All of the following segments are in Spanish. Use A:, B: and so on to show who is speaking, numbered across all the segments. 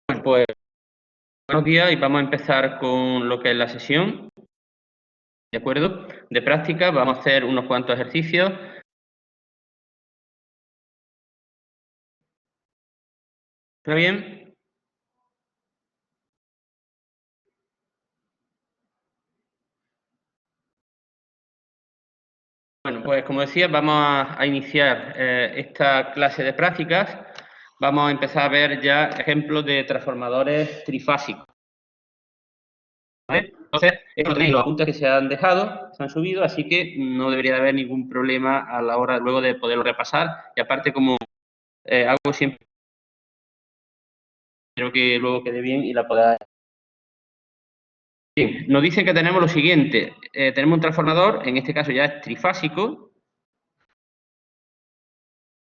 A: Bueno, pues buenos días y vamos a empezar con lo que es la sesión, ¿de acuerdo? De práctica, vamos a hacer unos cuantos ejercicios. ¿Está bien? Bueno, pues como decía, vamos a iniciar esta clase de prácticas. Vamos a empezar a ver ya ejemplos de transformadores trifásicos. ¿Vale? Entonces, esto tenéis los apuntes que se han dejado, se han subido, así que no debería de haber ningún problema a la hora luego de poderlo repasar. Y aparte, como hago siempre, espero que luego quede bien y la podáis. Bien, nos dicen que tenemos lo siguiente. Tenemos un transformador, en este caso ya es trifásico,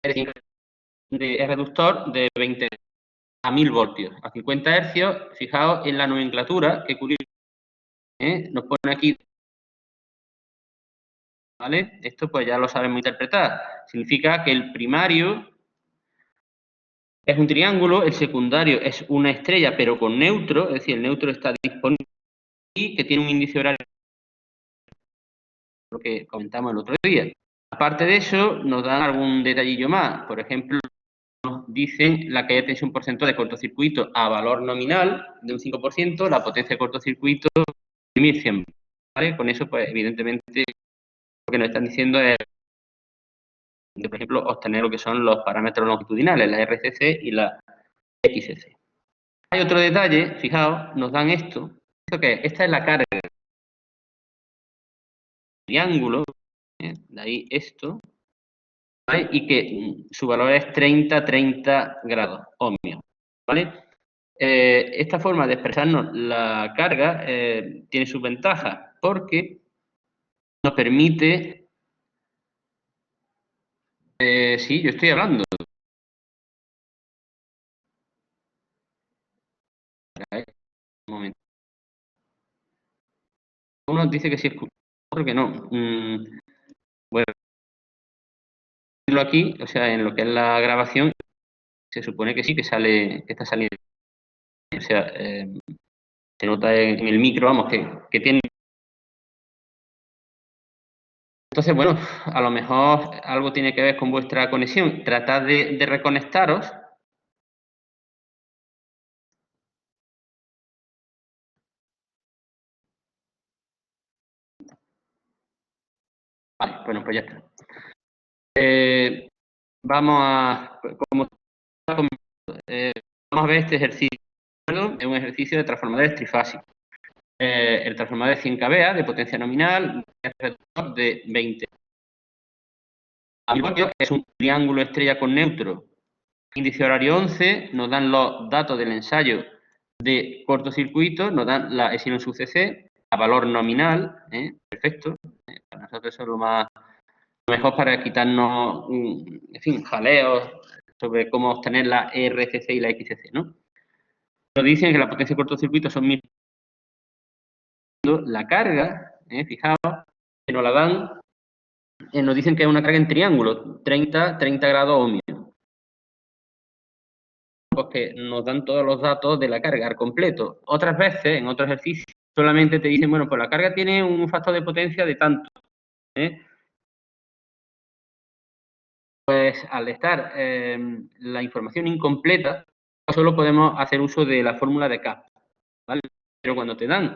A: es reductor de 20 a 1000 voltios, a 50 hercios. Fijaos en la nomenclatura, que curioso, nos pone aquí, ¿vale? Esto pues ya lo sabemos interpretar. Significa que el primario es un triángulo, el secundario es una estrella, pero con neutro, es decir, el neutro está disponible y que tiene un índice horario, lo que comentamos el otro día. Aparte de eso, nos dan algún detallillo más. Por ejemplo, nos dicen la caída de tensión porcentual de cortocircuito a valor nominal de un 5%, la potencia de cortocircuito de 1100. ¿Vale? Con eso, pues, evidentemente, lo que nos están diciendo es, por ejemplo, obtener lo que son los parámetros longitudinales, la RCC y la XCC. Hay otro detalle, fijaos, nos dan esto. ¿Esto qué es? Esta es la carga del triángulo, de ahí esto, ¿vale? Y que su valor es 30 grados ohmios, ¿vale? Esta forma de expresarnos la carga tiene sus ventajas porque nos permite... sí, yo estoy hablando. Un momento. Uno dice que sí escucha, otro que no. Bueno, aquí, o sea, en lo que es la grabación, se supone que sí, que sale, que está saliendo. O sea, se nota en el micro, vamos, que tiene... Entonces, bueno, a lo mejor algo tiene que ver con vuestra conexión. Tratad de reconectaros. Vale, bueno, pues ya está. Vamos a... Como vamos a ver este ejercicio. Es un ejercicio de transformadores trifásicos. El transformador de 100 kVA de potencia nominal de 20. Es un triángulo estrella con neutro. Índice horario 11, nos dan los datos del ensayo de cortocircuito, nos dan la epsilon sub cc a valor nominal, perfecto. Para nosotros eso es lo mejor para quitarnos, en fin, jaleos sobre cómo obtener la RCC y la XCC, ¿no? Nos dicen que la potencia de cortocircuito son 1000. La carga, fijaos, que nos la dan, nos dicen que es una carga en triángulo, 30 grados ohmios. Que nos dan todos los datos de la carga al completo. Otras veces, en otros ejercicios, solamente te dicen, bueno, pues la carga tiene un factor de potencia de tanto. Pues al estar la información incompleta, solo podemos hacer uso de la fórmula de K, ¿vale? Pero cuando te dan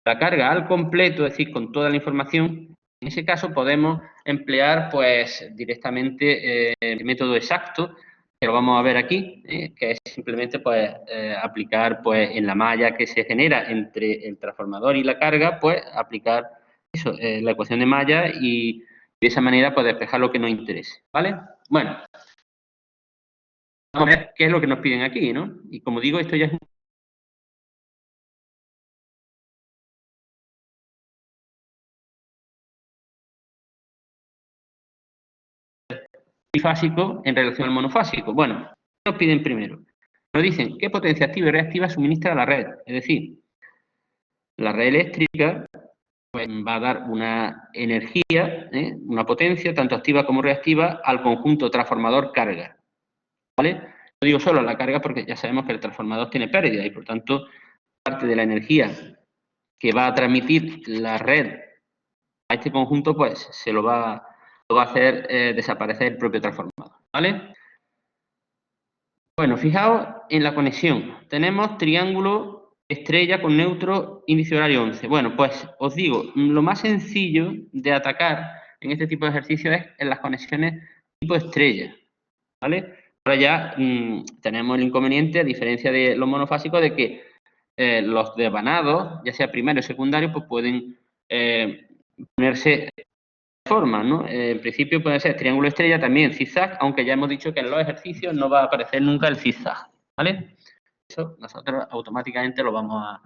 A: la carga al completo, es decir, con toda la información, en ese caso podemos emplear pues directamente el método exacto, que lo vamos a ver aquí, que es simplemente pues aplicar pues en la malla que se genera entre el transformador y la carga, pues aplicar eso, la ecuación de malla y de esa manera pues despejar lo que nos interese, ¿vale? Bueno, vamos a ver qué es lo que nos piden aquí, ¿no? Y como digo, esto ya es bifásico en relación al monofásico. Bueno, ¿qué nos piden primero? Nos dicen qué potencia activa y reactiva suministra la red. Es decir, la red eléctrica pues, va a dar una energía, una potencia, tanto activa como reactiva, al conjunto transformador-carga. ¿Vale? No digo solo la carga porque ya sabemos que el transformador tiene pérdida y por tanto parte de la energía que va a transmitir la red a este conjunto, pues lo va a hacer desaparecer el propio transformador, ¿vale? Bueno, fijaos en la conexión. Tenemos triángulo, estrella con neutro, índice horario 11. Bueno, pues os digo, lo más sencillo de atacar en este tipo de ejercicios es en las conexiones tipo estrella, ¿vale? Ahora ya tenemos el inconveniente, a diferencia de los monofásicos, de que los devanados, ya sea primario o secundario, pues pueden ponerse de forma, ¿no? En principio puede ser triángulo estrella, también zigzag, aunque ya hemos dicho que en los ejercicios no va a aparecer nunca el zigzag, ¿vale? Eso nosotros automáticamente lo vamos a...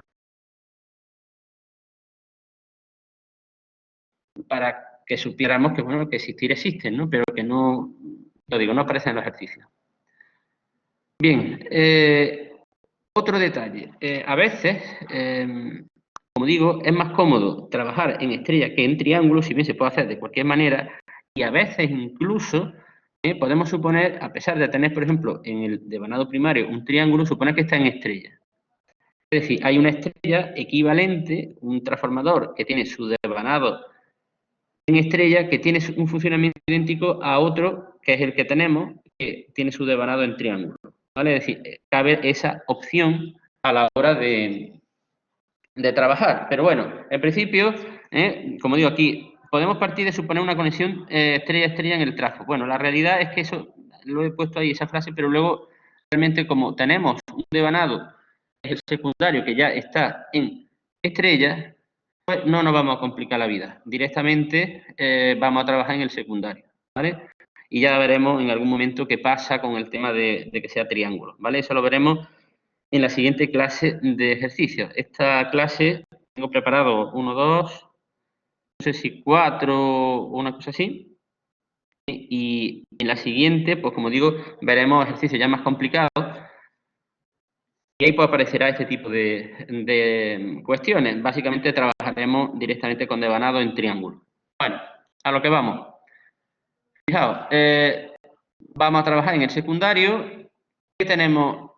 A: para que supiéramos que, bueno, que existir existen, ¿no? Pero que no, lo digo, no aparecen en los ejercicios. Bien, otro detalle. A veces, como digo, es más cómodo trabajar en estrella que en triángulo, si bien se puede hacer de cualquier manera, y a veces incluso podemos suponer, a pesar de tener, por ejemplo, en el devanado primario un triángulo, suponer que está en estrella. Es decir, hay una estrella equivalente, un transformador que tiene su devanado en estrella, que tiene un funcionamiento idéntico a otro, que es el que tenemos, que tiene su devanado en triángulo, ¿vale? Es decir, cabe esa opción a la hora de trabajar. Pero bueno, en principio, como digo aquí, podemos partir de suponer una conexión estrella-estrella en el trafo. Bueno, la realidad es que eso, lo he puesto ahí, esa frase, pero luego, realmente, como tenemos un devanado, es el secundario, que ya está en estrella, pues no nos vamos a complicar la vida. Directamente vamos a trabajar en el secundario, ¿vale? Y ya veremos en algún momento qué pasa con el tema de que sea triángulo, ¿vale? Eso lo veremos en la siguiente clase de ejercicios. Esta clase tengo preparado 1, 2, no sé si 4 o una cosa así. Y en la siguiente, pues como digo, veremos ejercicios ya más complicados. Y ahí pues aparecerá este tipo de cuestiones. Básicamente trabajaremos directamente con devanado en triángulo. Bueno, a lo que vamos. Fijaos, vamos a trabajar en el secundario. ¿Qué tenemos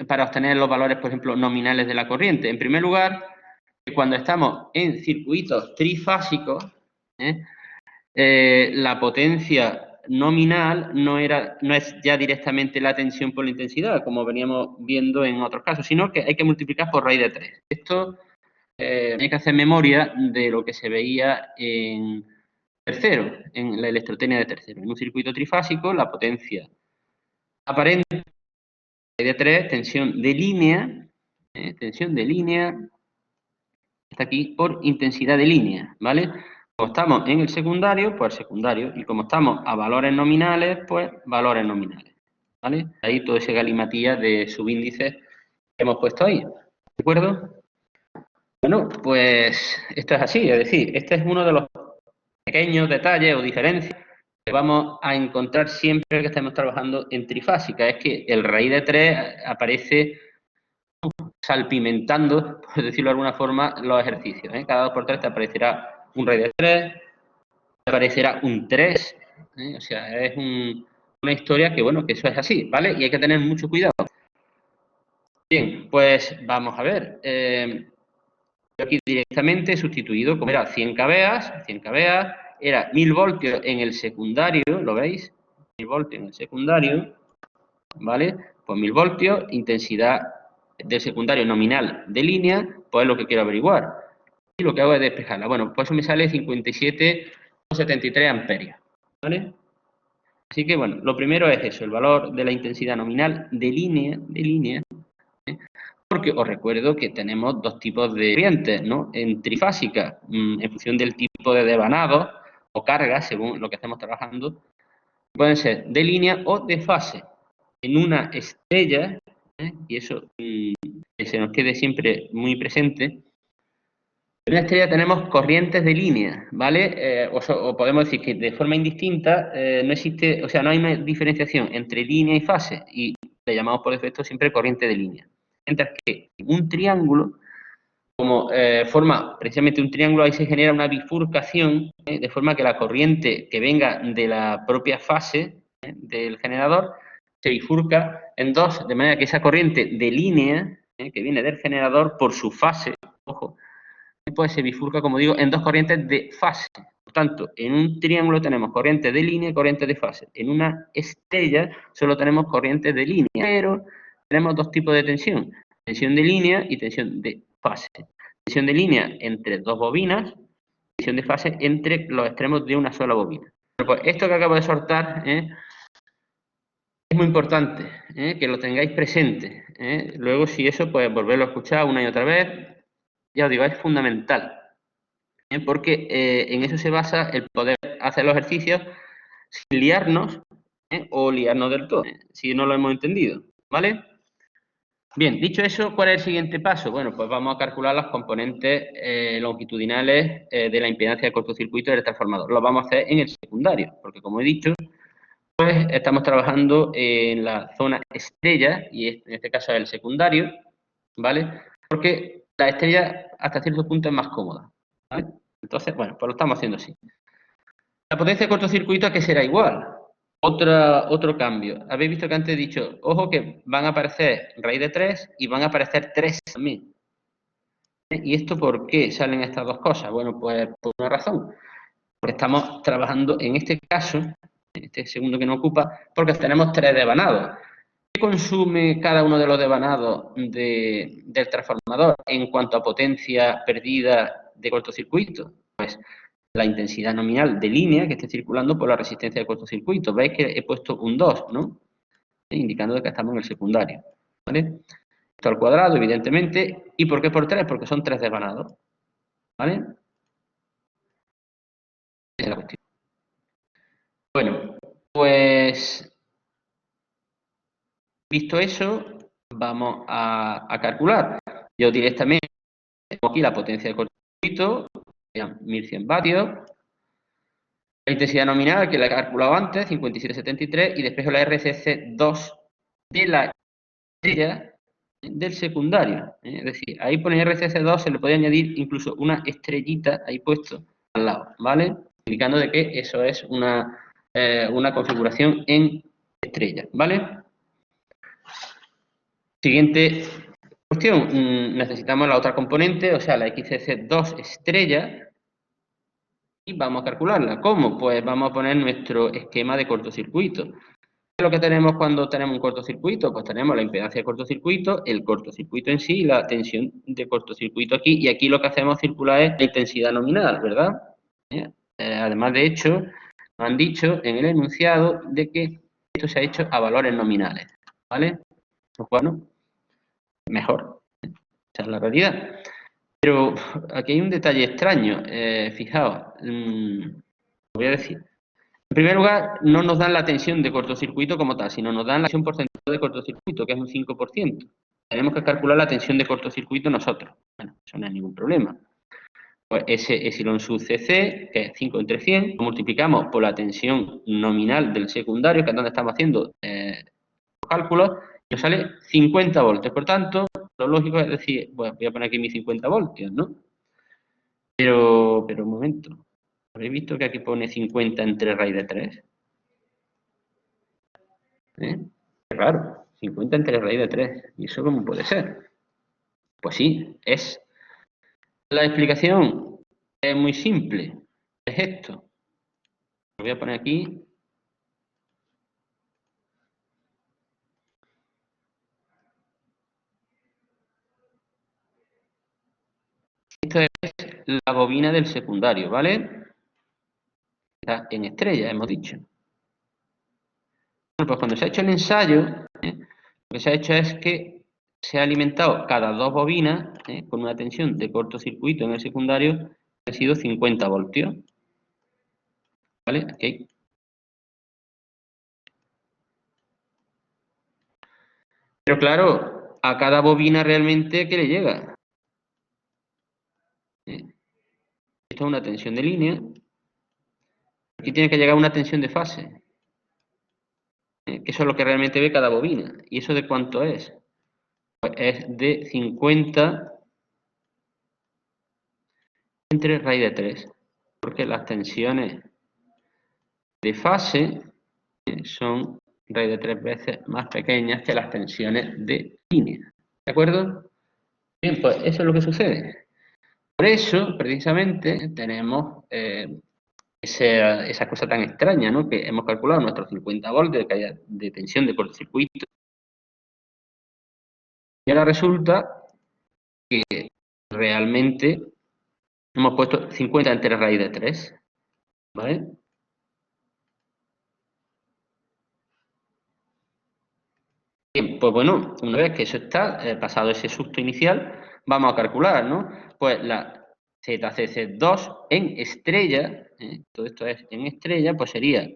A: para obtener los valores, por ejemplo, nominales de la corriente? En primer lugar, cuando estamos en circuitos trifásicos, la potencia nominal no es ya directamente la tensión por la intensidad, como veníamos viendo en otros casos, sino que hay que multiplicar por raíz de 3. Esto hay que hacer memoria de lo que se veía en tercero, en la electrotecnia de tercero. En un circuito trifásico, la potencia aparente de 3, tensión de línea, está aquí por intensidad de línea, ¿vale? Como estamos en el secundario, pues secundario, y como estamos a valores nominales, pues valores nominales, ¿vale? Ahí todo ese galimatías de subíndices que hemos puesto ahí, ¿de acuerdo? Bueno, pues esto es así, es decir, este es uno de los pequeños detalles o diferencias que vamos a encontrar siempre que estemos trabajando en trifásica, es que el raíz de 3 aparece salpimentando, por decirlo de alguna forma, los ejercicios. Cada 2×3 te aparecerá un raíz de 3, te aparecerá un 3, o sea, es una historia que, bueno, que eso es así, ¿vale? Y hay que tener mucho cuidado. Bien, pues vamos a ver. Yo aquí directamente he sustituido, como era 100 kVA, era 1000 voltios en el secundario, ¿lo veis? 1000 voltios en el secundario, ¿vale? Pues 1000 voltios, intensidad del secundario nominal de línea, pues es lo que quiero averiguar. Y lo que hago es despejarla. Bueno, pues eso me sale 57,73 amperios, ¿vale? Así que, bueno, lo primero es eso, el valor de la intensidad nominal de línea, porque os recuerdo que tenemos dos tipos de corrientes, ¿no? En trifásica, en función del tipo de devanado o carga, según lo que estemos trabajando, pueden ser de línea o de fase. En una estrella, y eso que se nos quede siempre muy presente, en una estrella tenemos corrientes de línea, ¿vale? O podemos decir que de forma indistinta no existe, o sea, no hay una diferenciación entre línea y fase, y le llamamos por defecto siempre corriente de línea. Mientras que en un triángulo, como forma precisamente un triángulo, ahí se genera una bifurcación, de forma que la corriente que venga de la propia fase del generador se bifurca en dos, de manera que esa corriente de línea, que viene del generador por su fase, ojo, pues se bifurca, como digo, en dos corrientes de fase. Por tanto, en un triángulo tenemos corriente de línea y corriente de fase. En una estrella solo tenemos corriente de línea, pero tenemos dos tipos de tensión. Tensión de línea y tensión de fase. Tensión de línea entre dos bobinas, tensión de fase entre los extremos de una sola bobina. Pues esto que acabo de soltar es muy importante, que lo tengáis presente. Luego, si eso, pues volverlo a escuchar una y otra vez. Ya os digo, es fundamental. Porque en eso se basa el poder hacer los ejercicios sin liarnos o liarnos del todo, si no lo hemos entendido, ¿vale? Bien, dicho eso, ¿cuál es el siguiente paso? Bueno, pues vamos a calcular los componentes longitudinales de la impedancia de cortocircuito del transformador. Lo vamos a hacer en el secundario, porque como he dicho, pues estamos trabajando en la zona estrella, y en este caso es el secundario, ¿vale? Porque la estrella hasta cierto punto es más cómoda, ¿vale? Entonces, bueno, pues lo estamos haciendo así. La potencia de cortocircuito, ¿a qué será igual? Otro cambio. Habéis visto que antes he dicho, ojo que van a aparecer raíz de 3 y van a aparecer 3 también. ¿Y esto por qué salen estas dos cosas? Bueno, pues por una razón. Porque estamos trabajando en este caso, en este segundo que nos ocupa, porque tenemos 3 devanados. ¿Qué consume cada uno de los devanados del transformador en cuanto a potencia perdida de cortocircuito? Pues la intensidad nominal de línea que esté circulando por la resistencia de cortocircuito. Veis que he puesto un 2, ¿no? Indicando que estamos en el secundario, ¿vale? Esto al cuadrado, evidentemente. ¿Y por qué por 3? Porque son 3 devanados, ¿vale? Esa es la cuestión. Bueno, pues visto eso, vamos a calcular. Yo directamente tengo aquí la potencia de cortocircuito, 1100 vatios. La intensidad nominal, que la he calculado antes, 57,73, y despejo la RCC2 de la estrella del secundario. Es decir, ahí pone RCC2, se le puede añadir incluso una estrellita ahí puesto al lado, ¿vale? Indicando de que eso es una configuración en estrella, ¿vale? Siguiente cuestión, necesitamos la otra componente, o sea, la XCC2 estrella, y vamos a calcularla. ¿Cómo? Pues vamos a poner nuestro esquema de cortocircuito. ¿Qué es lo que tenemos cuando tenemos un cortocircuito? Pues tenemos la impedancia de cortocircuito, el cortocircuito en sí, la tensión de cortocircuito aquí, y aquí lo que hacemos circular es la intensidad nominal, ¿verdad? Además, de hecho, nos han dicho en el enunciado de que esto se ha hecho a valores nominales, ¿vale? Pues bueno, mejor, esa es la realidad. Pero aquí hay un detalle extraño, fijaos, lo voy a decir. En primer lugar, no nos dan la tensión de cortocircuito como tal, sino nos dan la tensión porcentual de cortocircuito, que es un 5%. Tenemos que calcular la tensión de cortocircuito nosotros. Bueno, eso no es ningún problema. Pues ese epsilon sub cc, que es 5 entre 100, lo multiplicamos por la tensión nominal del secundario, que es donde estamos haciendo los cálculos, y nos sale 50 voltios. Por tanto, lo lógico es decir, bueno, voy a poner aquí mis 50 voltios, ¿no? Pero un momento. ¿Habéis visto que aquí pone 50 entre raíz de 3? Qué raro. 50 entre raíz de 3. ¿Y eso cómo puede ser? Pues sí, es. La explicación es muy simple. Es esto. Lo voy a poner aquí. Esto es la bobina del secundario, ¿vale? Está en estrella, hemos dicho. Bueno, pues cuando se ha hecho el ensayo, lo que se ha hecho es que se ha alimentado cada dos bobinas con una tensión de cortocircuito en el secundario que ha sido 50 voltios. ¿Vale? Aquí. Pero claro, a cada bobina realmente, ¿qué le llega? Esto es una tensión de línea. Aquí tiene que llegar una tensión de fase. Que eso es lo que realmente ve cada bobina. ¿Y eso de cuánto es? Pues es de 50 entre raíz de 3. Porque las tensiones de fase son raíz de 3 veces más pequeñas que las tensiones de línea. ¿De acuerdo? Bien, pues eso es lo que sucede. Por eso, precisamente, tenemos esa cosa tan extraña, ¿no? Que hemos calculado nuestros 50 voltios de tensión de cortocircuito. Y ahora resulta que realmente hemos puesto 50 entre raíz de 3. ¿Vale? Bien, pues bueno, una vez que eso está, pasado ese susto inicial, vamos a calcular, ¿no? Pues la ZCC2 en estrella, todo esto es en estrella, pues sería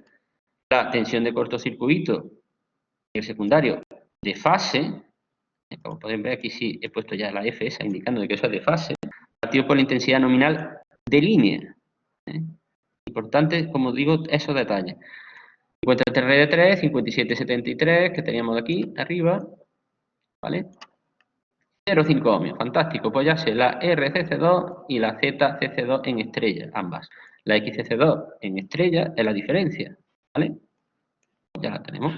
A: la tensión de cortocircuito y el secundario de fase, como pueden ver aquí sí he puesto ya la F esa indicando de que eso es de fase, partido por la intensidad nominal de línea. ¿eh? Importante, como digo, esos detalles. 53 raíz de 3, 57,73 que teníamos aquí arriba, ¿vale? 0,5 ohmios, fantástico, pues ya sé la RCC2 y la ZCC2 en estrella, ambas. La XCC2 en estrella es la diferencia, ¿vale? Ya la tenemos.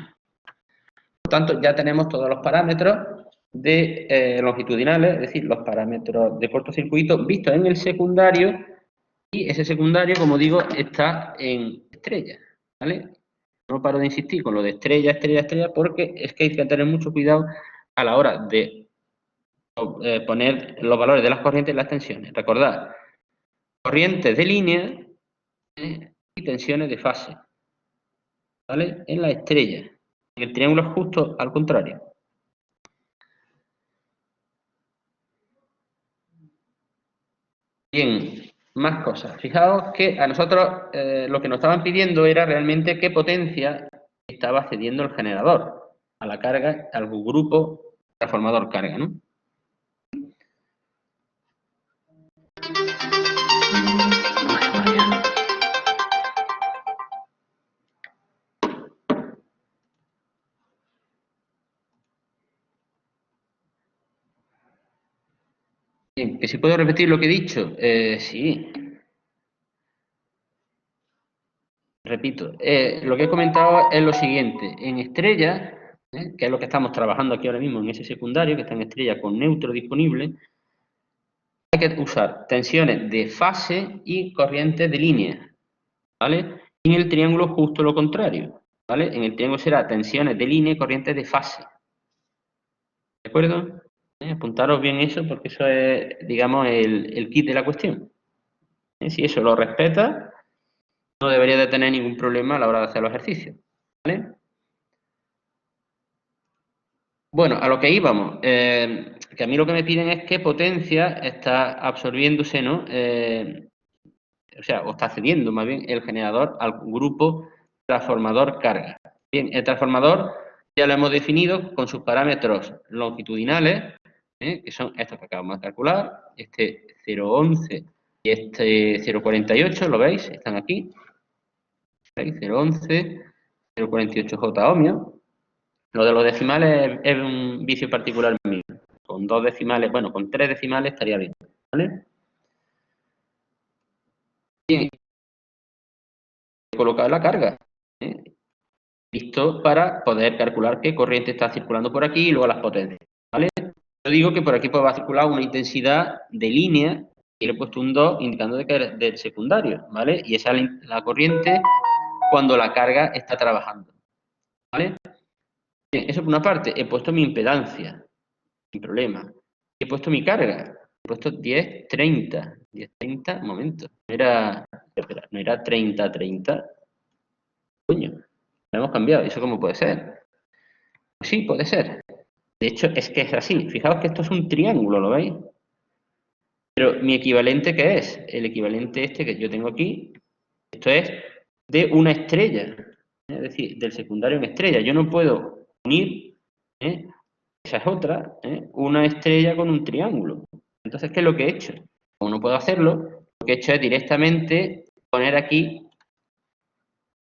A: Por tanto, ya tenemos todos los parámetros de longitudinales, es decir, los parámetros de cortocircuito vistos en el secundario, y ese secundario, como digo, está en estrella, ¿vale? No paro de insistir con lo de estrella, estrella, estrella, porque es que hay que tener mucho cuidado a la hora de poner los valores de las corrientes y las tensiones. Recordad, corrientes de línea y tensiones de fase, ¿vale? En la estrella. En el triángulo es justo al contrario. Bien, más cosas. Fijaos que a nosotros lo que nos estaban pidiendo era realmente qué potencia estaba cediendo el generador a la carga, al grupo transformador carga, ¿no? Bien, que si puedo repetir lo que he dicho, sí. Repito, lo que he comentado es lo siguiente. En estrella, que es lo que estamos trabajando aquí ahora mismo en ese secundario, que está en estrella con neutro disponible, hay que usar tensiones de fase y corrientes de línea, ¿vale? Y en el triángulo justo lo contrario, ¿vale? En el triángulo será tensiones de línea y corrientes de fase. ¿De acuerdo? Apuntaros bien eso porque eso es, digamos, el kit de la cuestión. Si eso lo respeta, no debería de tener ningún problema a la hora de hacer los ejercicios, ¿vale? Bueno, a lo que íbamos, que a mí lo que me piden es qué potencia está absorbiéndose, ¿no? O sea, o está cediendo más bien el generador al grupo transformador carga. Bien, el transformador ya lo hemos definido con sus parámetros longitudinales, que son estos que acabamos de calcular, este 0,11 y este 0,48, ¿lo veis? Están aquí. ¿Veis? 0,11, 0,48 J ohmios. Lo de los decimales es un vicio particular mío. Con 2 decimales, bueno, con 3 decimales estaría bien, ¿vale? Bien, colocar la carga, listo para poder calcular qué corriente está circulando por aquí y luego las potencias, ¿vale? Yo digo que por aquí pues va a circular una intensidad de línea y le he puesto un 2 indicando de que es del secundario, ¿vale? Y esa es la corriente cuando la carga está trabajando, ¿vale? Bien, eso por una parte, he puesto mi impedancia, sin problema. He puesto mi carga, he puesto 10, 30. 10, 30, un momento. Espera, no era 30, 30. Coño, lo hemos cambiado. ¿Y eso cómo puede ser? Sí, puede ser. De hecho, es que es así. Fijaos que esto es un triángulo, ¿lo veis? Pero mi equivalente, ¿qué es? El equivalente este que yo tengo aquí, esto es de una estrella. Es decir, del secundario en estrella. Yo no puedo unir, esa es otra, una estrella con un triángulo. Entonces, ¿qué es lo que he hecho? Como no puedo hacerlo, lo que he hecho es directamente poner aquí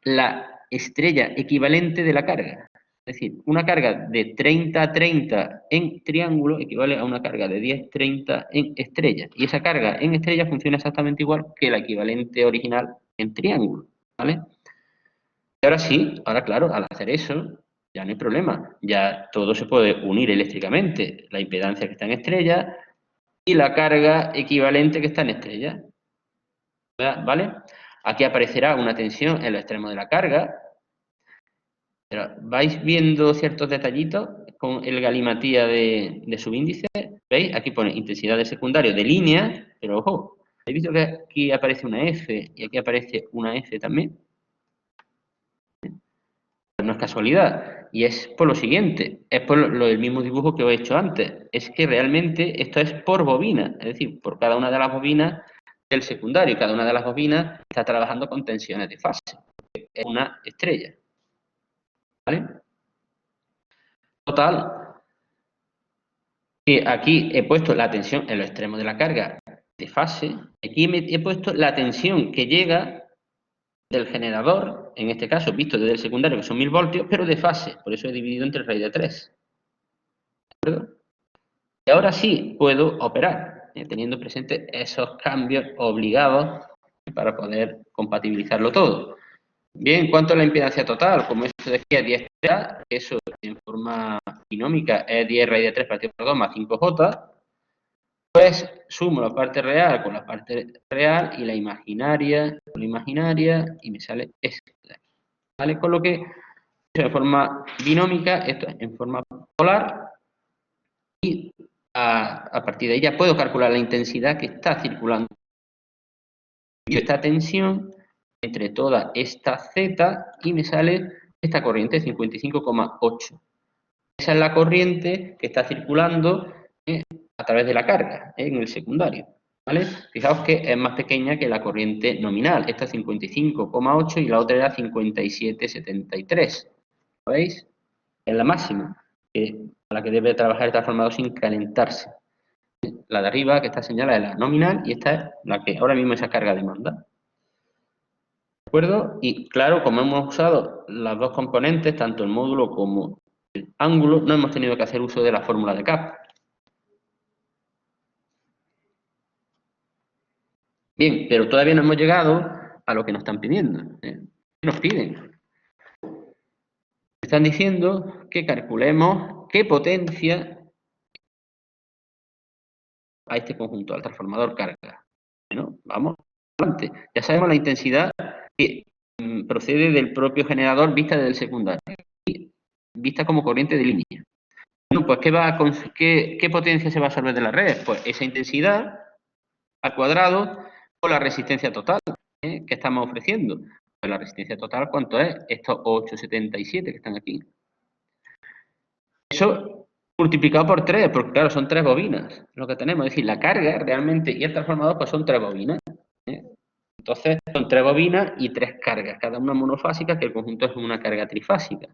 A: la estrella equivalente de la carga. Es decir, una carga de 30-30 en triángulo equivale a una carga de 10-30 en estrella. Y esa carga en estrella funciona exactamente igual que la equivalente original en triángulo, ¿vale? Y ahora sí, ahora claro, al hacer eso, ya no hay problema. Ya todo se puede unir eléctricamente. La impedancia que está en estrella y la carga equivalente que está en estrella. ¿Vale? Aquí aparecerá una tensión en los extremos de la carga. Pero vais viendo ciertos detallitos con el galimatía de subíndice. ¿Veis? Aquí pone intensidad de secundario de línea, pero ojo, ¿habéis visto que aquí aparece una F y aquí aparece una F también? No es casualidad, y es por lo siguiente, es por lo del mismo dibujo que os he hecho antes, es que realmente esto es por bobina, es decir, por cada una de las bobinas del secundario, y cada una de las bobinas está trabajando con tensiones de fase, es una estrella, ¿vale? Total, que aquí he puesto la tensión en los extremos de la carga de fase, aquí he puesto la tensión que llega del generador, en este caso visto desde el secundario, que son 1000 voltios, pero de fase, por eso he dividido entre raíz de 3. ¿De acuerdo? Y ahora sí puedo operar, teniendo presente esos cambios obligados para poder compatibilizarlo todo. Bien, en cuanto a la impedancia total, como eso de aquí es 10 J, eso en forma binómica es 10 raíz de 3 partido por 2 más 5J, pues sumo la parte real con la parte real y la imaginaria con la imaginaria y me sale esto de aquí. ¿Vale? Con lo que eso en forma binómica, esto es en forma polar y a partir de ahí ya puedo calcular la intensidad que está circulando y esta tensión entre toda esta Z y me sale esta corriente 55,8. Esa es la corriente que está circulando a través de la carga en el secundario. ¿Vale? Fijaos que es más pequeña que la corriente nominal. Esta es 55,8 y la otra era 57,73. ¿Lo veis? Es la máxima a la que debe trabajar el transformador sin calentarse. La de arriba, que está señalada, es la nominal y esta es la que ahora mismo esa carga demanda. ¿De acuerdo? Y claro, como hemos usado las dos componentes, tanto el módulo como el ángulo, no hemos tenido que hacer uso de la fórmula de CAP. Bien, pero todavía no hemos llegado a lo que nos están pidiendo. ¿Qué nos piden? Están diciendo que calculemos qué potencia a este conjunto, al transformador carga. Bueno, vamos adelante. Ya sabemos la intensidad que procede del propio generador vista desde el secundario, vista como corriente de línea. Bueno, pues ¿qué potencia se va a absorber de la red? Pues esa intensidad al cuadrado por la resistencia total que estamos ofreciendo. Pues la resistencia total, ¿cuánto es? Estos 8,77 que están aquí. Eso multiplicado por 3, porque claro, son 3 bobinas lo que tenemos. Es decir, la carga realmente y el transformador pues son 3 bobinas. Entonces, son 3 bobinas y 3 cargas, cada una monofásica, que el conjunto es una carga trifásica.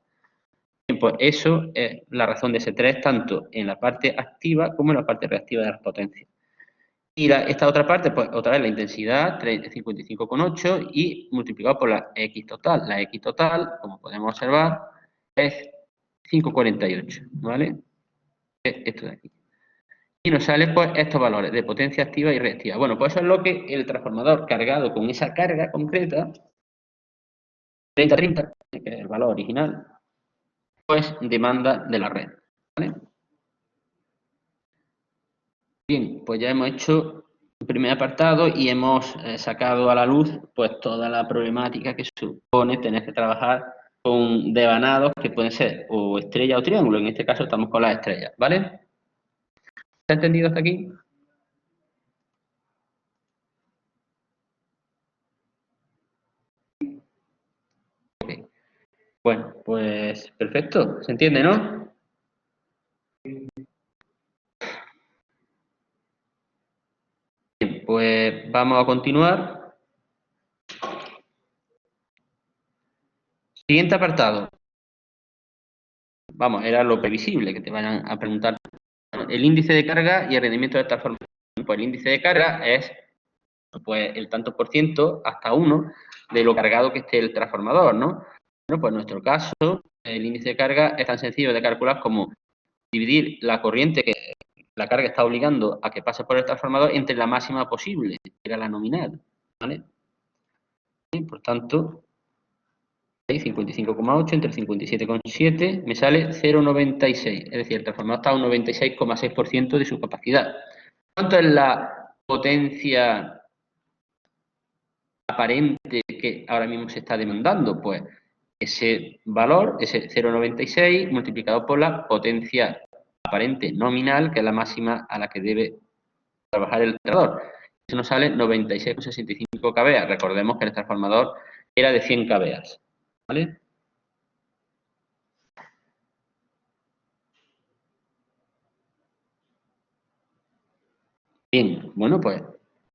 A: Bien, pues eso es la razón de ese 3, tanto en la parte activa como en la parte reactiva de las potencias. Y esta otra parte, pues otra vez la intensidad, 55,8 y multiplicado por la X total. La X total, como podemos observar, es 5,48, ¿vale? Esto de aquí. Y nos salen pues estos valores de potencia activa y reactiva. Bueno, pues eso es lo que el transformador cargado con esa carga concreta, 30-30, que es el valor original, pues demanda de la red. ¿Vale? Bien, pues ya hemos hecho el primer apartado y hemos sacado a la luz pues toda la problemática que supone tener que trabajar con devanados que pueden ser o estrella o triángulo. En este caso estamos con las estrellas, ¿vale? ¿Se ha entendido hasta aquí? Ok. Bueno, pues perfecto, se entiende, ¿no? Bien, pues vamos a continuar. Siguiente apartado. Vamos, era lo previsible que te vayan a preguntar. El índice de carga y el rendimiento de transformación. Pues el índice de carga es pues el tanto por ciento hasta 1 de lo cargado que esté el transformador, ¿no? Bueno, pues en nuestro caso, el índice de carga es tan sencillo de calcular como dividir la corriente que la carga está obligando a que pase por el transformador entre la máxima posible, que era la nominal, ¿vale? Y, por tanto, 55,8 entre 57,7 me sale 0,96. Es decir, el transformador está a un 96,6% de su capacidad. ¿Cuánto es la potencia aparente que ahora mismo se está demandando? Pues ese valor, ese 0,96 multiplicado por la potencia aparente nominal, que es la máxima a la que debe trabajar el transformador. Eso nos sale 96,65 kVA. Recordemos que el transformador era de 100 kVA. ¿Vale? Bien, bueno, pues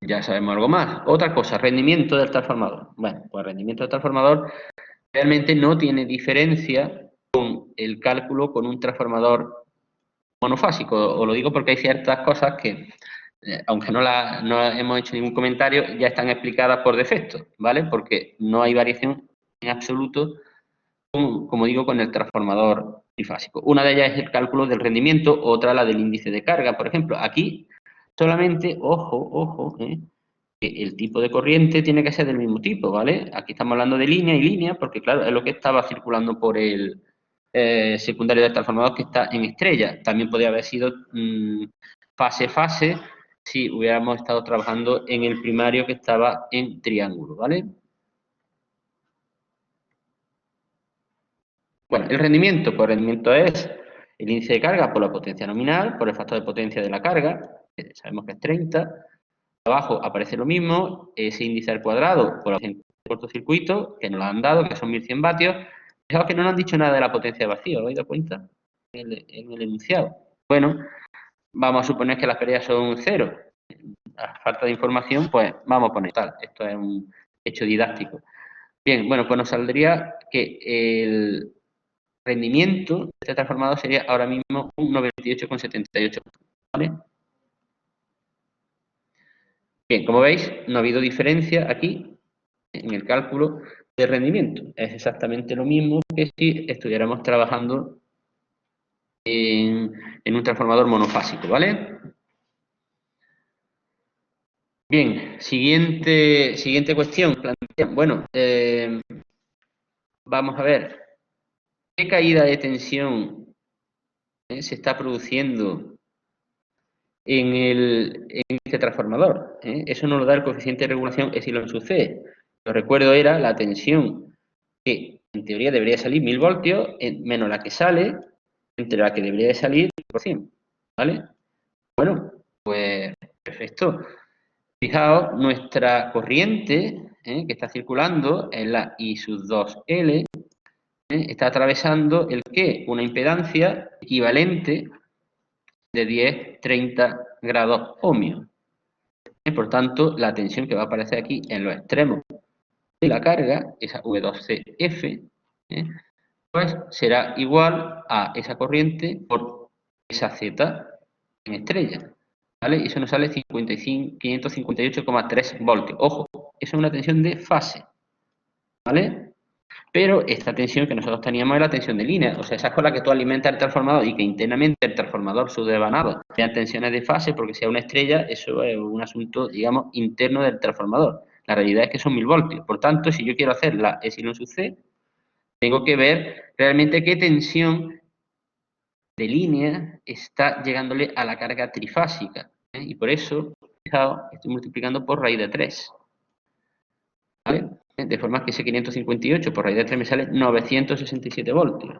A: ya sabemos algo más. Otra cosa, rendimiento del transformador. Bueno, pues el rendimiento del transformador realmente no tiene diferencia con el cálculo con un transformador monofásico. Os lo digo porque hay ciertas cosas que, aunque no hemos hecho ningún comentario, ya están explicadas por defecto, ¿vale? Porque no hay variación en absoluto, como digo, con el transformador trifásico. Una de ellas es el cálculo del rendimiento, otra la del índice de carga. Por ejemplo, aquí solamente, ojo, que el tipo de corriente tiene que ser del mismo tipo, ¿vale? Aquí estamos hablando de línea y línea, porque claro, es lo que estaba circulando por el secundario del transformador que está en estrella. También podría haber sido fase si hubiéramos estado trabajando en el primario que estaba en triángulo, ¿vale? Bueno, el rendimiento, pues el rendimiento es el índice de carga por la potencia nominal, por el factor de potencia de la carga, que sabemos que es 30. Abajo aparece lo mismo, ese índice al cuadrado por el cortocircuito, que nos lo han dado, que son 1100 vatios. Fijaos que no nos han dicho nada de la potencia de vacío, ¿os habéis dado cuenta? En el enunciado. Bueno, vamos a suponer que las pérdidas son cero. A falta de información, pues vamos a poner tal. Esto es un hecho didáctico. Bien, bueno, pues nos saldría que el rendimiento de este transformador sería ahora mismo un 98,78. ¿Vale? Bien, como veis, no ha habido diferencia aquí en el cálculo de rendimiento. Es exactamente lo mismo que si estuviéramos trabajando en un transformador monofásico, ¿vale? Bien, siguiente cuestión. Bueno, vamos a ver. ¿Qué caída de tensión se está produciendo en este transformador? Eso nos lo da el coeficiente de regulación epsilon sub c. Lo recuerdo, era la tensión que en teoría debería salir 1000 voltios menos la que sale entre la que debería de salir 100%, ¿vale? Bueno, pues perfecto. Fijaos, nuestra corriente que está circulando en la I sub 2L está atravesando el ¿qué? Una impedancia equivalente de 10-30 grados ohmios. Por tanto, la tensión que va a aparecer aquí en los extremos de la carga, esa V2CF, pues será igual a esa corriente por esa Z en estrella. ¿Vale? Y eso nos sale 558,3 voltios. Ojo, eso es una tensión de fase. ¿Vale? Pero esta tensión que nosotros teníamos es la tensión de línea. O sea, esa es con la que tú alimentas el transformador y que internamente el transformador subdevanado sea tensiones de fase, porque sea una estrella, eso es un asunto, digamos, interno del transformador. La realidad es que son 1000 voltios. Por tanto, si yo quiero hacer la epsilon sub c, tengo que ver realmente qué tensión de línea está llegándole a la carga trifásica. Y por eso, fijaos, estoy multiplicando por raíz de 3. ¿Vale? De forma que ese 558 por raíz de 3 me sale 967 voltios.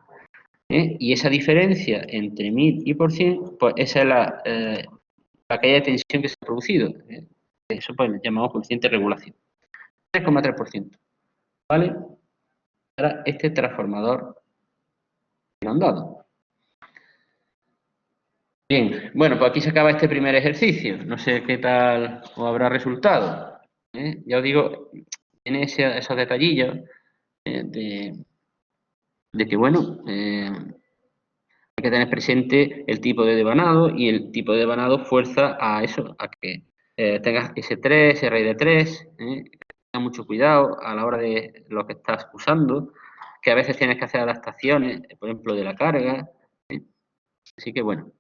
A: Y esa diferencia entre 1000 y por 100, pues esa es la caída de tensión que se ha producido. Eso pues le llamamos coeficiente de regulación. 3,3%. ¿Vale? Para este transformador que nos han dado. Bien, bueno, pues aquí se acaba este primer ejercicio. No sé qué tal os habrá resultado. Ya os digo, tiene esos detallillos de que, bueno, hay que tener presente el tipo de devanado y el tipo de devanado fuerza a eso, a que tengas S3, ese raíz de 3, ten mucho cuidado a la hora de lo que estás usando, que a veces tienes que hacer adaptaciones, por ejemplo, de la carga. Así que bueno.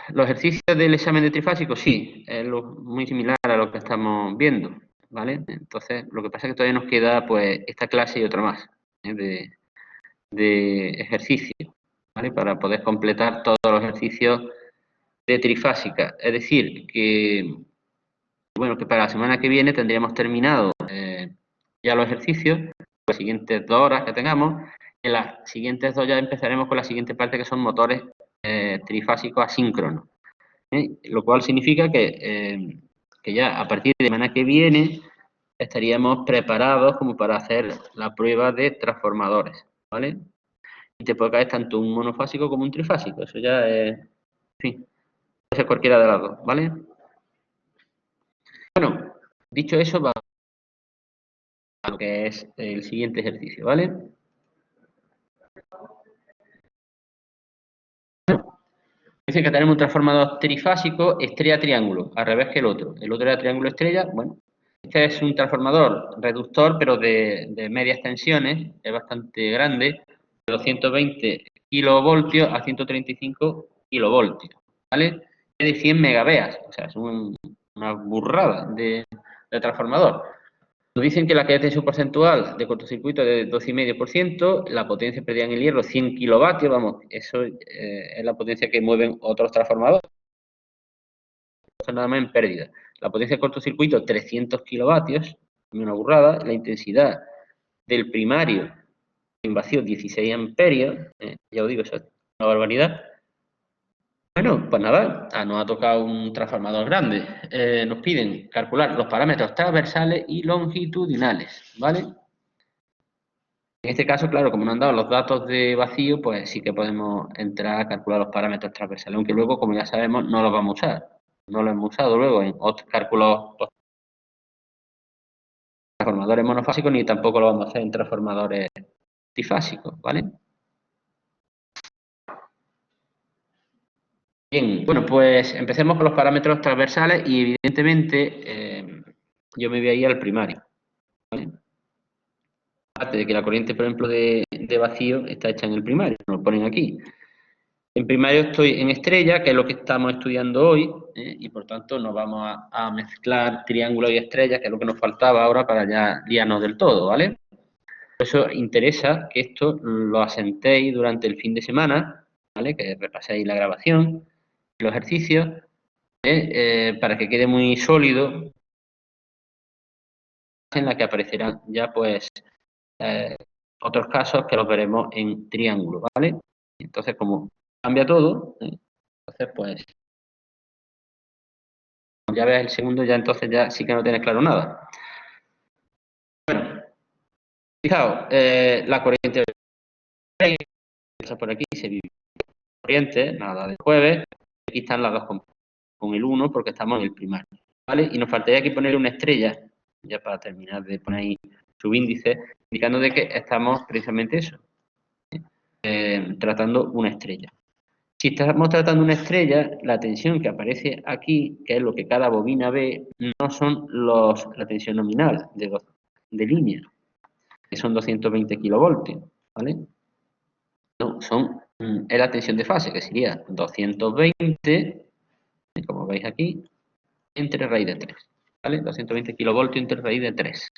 A: Los ejercicios del examen de trifásico, sí, es muy similar a lo que estamos viendo. ¿vale? Entonces, lo que pasa es que todavía nos queda, pues, esta clase y otra más, de ejercicio, ¿vale? Para poder completar todos los ejercicios de trifásica. Es decir, que, bueno, que para la semana que viene tendríamos terminado ya los ejercicios, las siguientes 2 horas que tengamos, y en las siguientes 2 ya empezaremos con la siguiente parte, que son motores trifásicos asíncronos. Lo cual significa que ya a partir de la semana que viene estaríamos preparados como para hacer la prueba de transformadores, ¿vale? Y te puede caer tanto un monofásico como un trifásico, eso ya es, en fin, puede ser cualquiera de las dos, ¿vale? Bueno, dicho eso, vamos a lo que es el siguiente ejercicio, ¿vale? Dice que tenemos un transformador trifásico estrella-triángulo, al revés que el otro. El otro era triángulo-estrella, bueno. Este es un transformador reductor, pero de medias tensiones, es bastante grande, de 220 kilovoltios a 135 kilovoltios, ¿vale? Es de 100 megaveas, o sea, es una burrada de transformador. Nos dicen que la caída de tensión porcentual de cortocircuito es de 12,5%, la potencia perdida en el hierro 100 kilovatios, vamos, eso es la potencia que mueven otros transformadores, nada más en pérdida. La potencia de cortocircuito 300 kilovatios, una burrada, la intensidad del primario en vacío 16 amperios, ya os digo, eso es una barbaridad. Bueno, pues nada, nos ha tocado un transformador grande. Nos piden calcular los parámetros transversales y longitudinales, ¿vale? En este caso, claro, como nos han dado los datos de vacío, pues sí que podemos entrar a calcular los parámetros transversales, aunque luego, como ya sabemos, no los vamos a usar. No los hemos usado luego en otros cálculos transformadores monofásicos, ni tampoco lo vamos a hacer en transformadores trifásicos, ¿vale? Bien, bueno, pues empecemos con los parámetros transversales y evidentemente yo me voy a ir al primario, ¿vale? Aparte de que la corriente, por ejemplo, de vacío está hecha en el primario, nos lo ponen aquí. En primario estoy en estrella, que es lo que estamos estudiando hoy, y por tanto nos vamos a mezclar triángulos y estrellas, que es lo que nos faltaba ahora para ya liarnos del todo, ¿vale? Por eso interesa que esto lo asentéis durante el fin de semana, ¿vale? Que repaséis la grabación, los ejercicios, para que quede muy sólido, en la que aparecerán ya pues otros casos que los veremos en triángulo, ¿vale? Entonces, como cambia todo, entonces pues cuando ya veas el segundo, ya entonces ya sí que no tienes claro nada. Bueno, fijaos, la corriente por aquí se vive corriente, nada de jueves, aquí están las dos con el 1 porque estamos en el primario, ¿vale? Y nos faltaría aquí poner una estrella, ya para terminar de poner ahí subíndice, indicando de que estamos precisamente eso, tratando una estrella. Si estamos tratando una estrella, la tensión que aparece aquí, que es lo que cada bobina ve, no son la tensión nominal de línea, que son 220 kilovoltios, ¿vale? No, es la tensión de fase, que sería 220, como veis aquí, entre raíz de 3, ¿vale? 220 kilovoltios entre raíz de 3.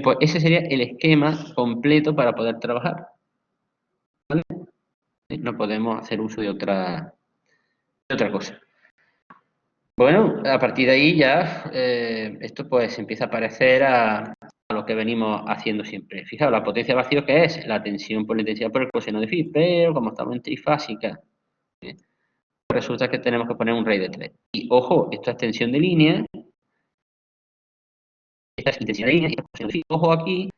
A: Pues ese sería el esquema completo para poder trabajar, ¿vale? No podemos hacer uso de otra cosa. Bueno, a partir de ahí ya esto pues empieza a parecer a lo que venimos haciendo siempre. Fijaos, la potencia de vacío que es la tensión por la intensidad por el coseno de phi, pero como estamos en trifásica, resulta que tenemos que poner un raíz de 3. Y ojo, esto es tensión de línea, esta es intensidad de línea, y esto es coseno de phi. Ojo aquí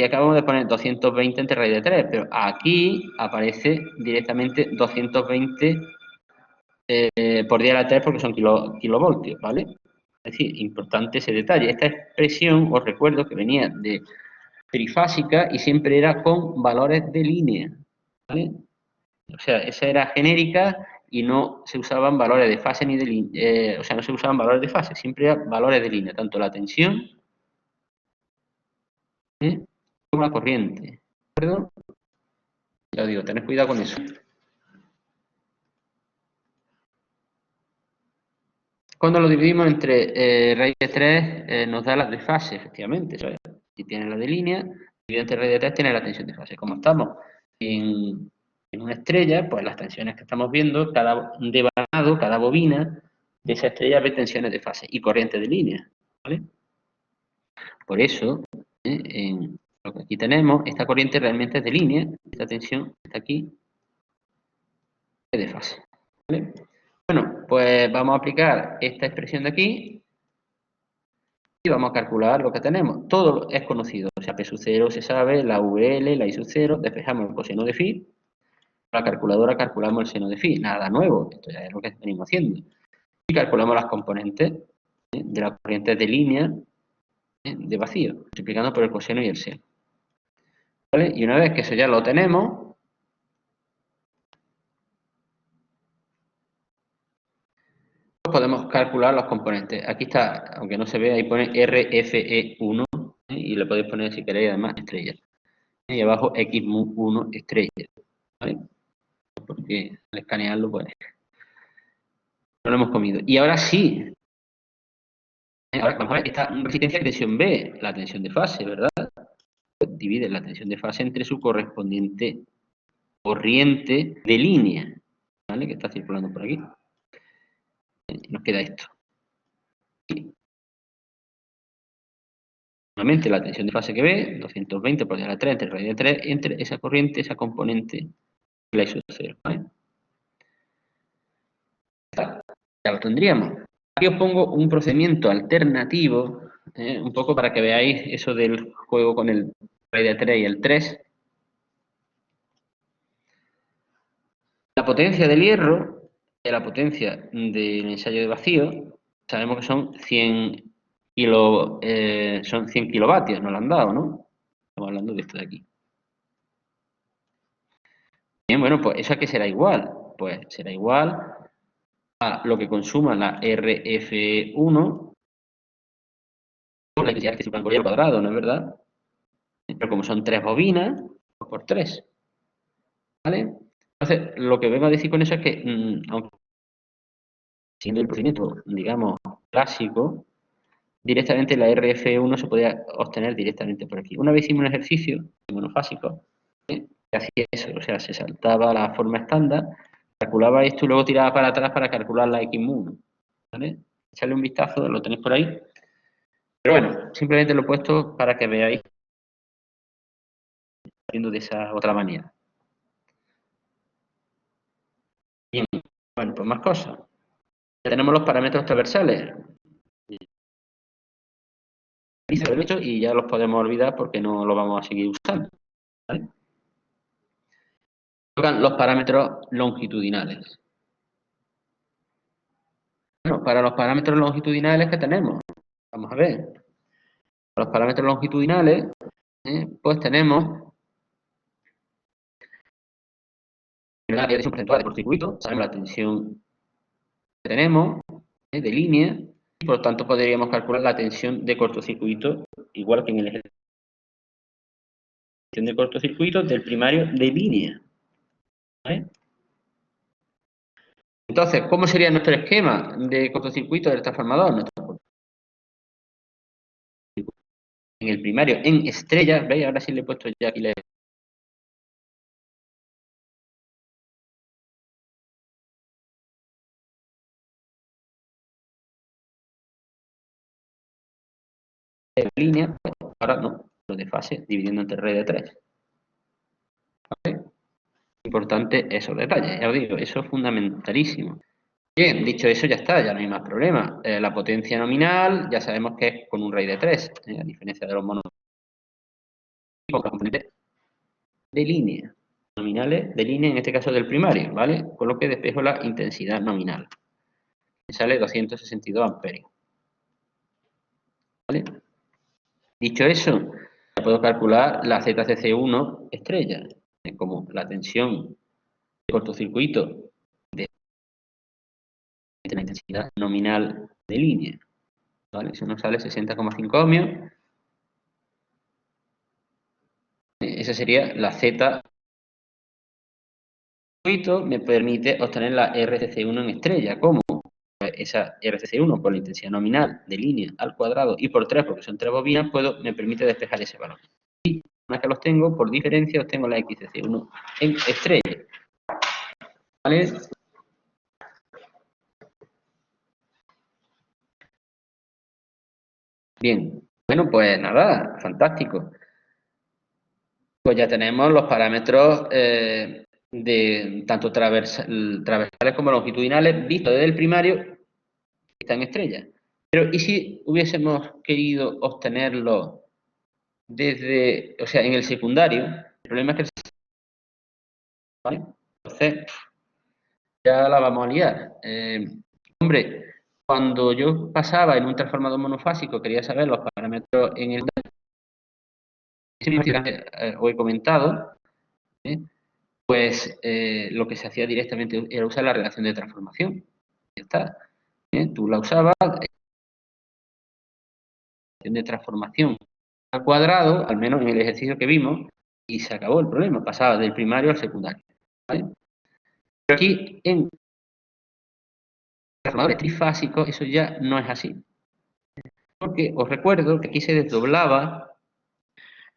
A: acabamos de poner 220 entre raíz de 3, pero aquí aparece directamente 220 por 10 a la 3 porque son kilovoltios, ¿vale? Es decir, importante ese detalle. Esta expresión, os recuerdo que venía de trifásica y siempre era con valores de línea, ¿vale? O sea, esa era genérica y no se usaban valores de fase ni de línea, o sea, no se usaban valores de fase, siempre eran valores de línea, tanto la tensión como la corriente, ¿de acuerdo? Ya os digo, tened cuidado con eso. Cuando lo dividimos entre raíz de 3, nos da la de fase, efectivamente. ¿Sabes? Si tiene la de línea, dividido entre raíz de 3 tiene la tensión de fase. Como estamos en una estrella, pues las tensiones que estamos viendo, cada devanado, cada bobina de esa estrella ve tensiones de fase y corriente de línea. ¿Vale? Por eso, en lo que aquí tenemos, esta corriente realmente es de línea, esta tensión está aquí, es de fase. ¿Vale? Bueno, pues vamos a aplicar esta expresión de aquí y vamos a calcular lo que tenemos. Todo es conocido, o sea, P sub 0 se sabe, la VL, la I sub 0, despejamos el coseno de phi, la calculadora calculamos el seno de phi, nada nuevo, esto ya es lo que venimos haciendo. Y calculamos las componentes de la corriente de línea de vacío, multiplicando por el coseno y el seno. ¿Vale? Y una vez que eso ya lo tenemos, podemos calcular los componentes. Aquí está, aunque no se ve, ahí pone RFE1 y le podéis poner si queréis además estrellas. Y abajo XMU1 estrellas. ¿Vale? Porque al escanearlo pues no lo hemos comido. Y ahora sí. Ahora vamos a ver esta resistencia de tensión B, la tensión de fase, ¿verdad? Pues divide la tensión de fase entre su correspondiente corriente de línea, ¿vale? Que está circulando por aquí. Nos queda esto. Nuevamente la tensión de fase que ve, 220 por 10 a la 3 entre raíz de 3, entre esa corriente, esa componente de la I sub 0. ¿Vale? Ya lo tendríamos. Aquí os pongo un procedimiento alternativo, un poco para que veáis eso del juego con el raíz de 3 y el 3. La potencia del hierro, la potencia del ensayo de vacío, sabemos que son 100 kilovatios, nos lo han dado, ¿no? Estamos hablando de esto de aquí. Bien, bueno, pues eso a qué será igual. Pues será igual a lo que consuma la RF1 por la electricidad que circula al cuadrado, ¿no es verdad? Pero como son 3 bobinas, pues por 3. ¿Vale? Entonces, lo que vengo a decir con eso es que, aunque siendo el procedimiento, digamos, clásico, directamente la RF1 se podía obtener directamente por aquí. Una vez hicimos un ejercicio monofásico, que hacía eso, o sea, se saltaba la forma estándar, calculaba esto y luego tiraba para atrás para calcular la X1. ¿Vale? Echarle un vistazo, lo tenéis por ahí. Pero bueno, simplemente lo he puesto para que veáis haciendo de esa otra manera. Bien, bueno, pues más cosas. Ya tenemos los parámetros transversales. Y ya los podemos olvidar porque no los vamos a seguir usando. ¿Vale? Tocan los parámetros longitudinales. Bueno, para los parámetros longitudinales que tenemos, vamos a ver. Para los parámetros longitudinales, pues tenemos la dirección porcentual de cortocircuito, sabemos la tensión que tenemos de línea, y por lo tanto podríamos calcular la tensión de cortocircuito, igual que en el ejercicio de cortocircuito del primario de línea. ¿Vale? Entonces, ¿cómo sería nuestro esquema de cortocircuito del transformador? En el primario, en estrella, ¿veis? Ahora sí le he puesto ya aquí la línea, pues ahora no, lo de fase dividiendo entre raíz de 3. ¿Vale? Importante esos detalles, ya os digo, eso es fundamentalísimo. Bien, dicho eso, ya está, ya no hay más problema. La potencia nominal, ya sabemos que es con un raíz de 3, a diferencia de los monos componentes de línea, nominales de línea, en este caso del primario, ¿vale? Con lo que despejo la intensidad nominal. Me sale 262 amperios. ¿Vale? Dicho eso, ya puedo calcular la ZCC1 estrella, como la tensión de cortocircuito de la intensidad nominal de línea. ¿Vale? Eso nos sale 60,5 ohmios. Esa sería la Z. Me permite obtener la RCC1 en estrella. ¿Cómo? Pues pues esa RCC1 por la intensidad nominal de línea al cuadrado y por 3, porque son 3 bobinas, me permite despejar ese valor. Y una vez que los tengo, por diferencia, obtengo la XCC1 en estrella. ¿Vale? Bien, bueno, pues nada, fantástico. Pues ya tenemos los parámetros de tanto transversales como longitudinales vistos desde el primario que está en estrella. Pero, ¿y si hubiésemos querido obtenerlo desde, o sea, en el secundario? El problema es que ¿vale? Entonces, ya la vamos a liar. Hombre, cuando yo pasaba en un transformador monofásico, quería saber los parámetros en el os he comentado, ¿eh? Pues lo que se hacía directamente era usar la relación de transformación. Ya está. Tú la usabas, la relación de transformación al cuadrado, al menos en el ejercicio que vimos, y se acabó el problema. Pasaba del primario al secundario. ¿Vale? Pero aquí, en transformadores trifásicos, eso ya no es así. Porque os recuerdo que aquí se desdoblaba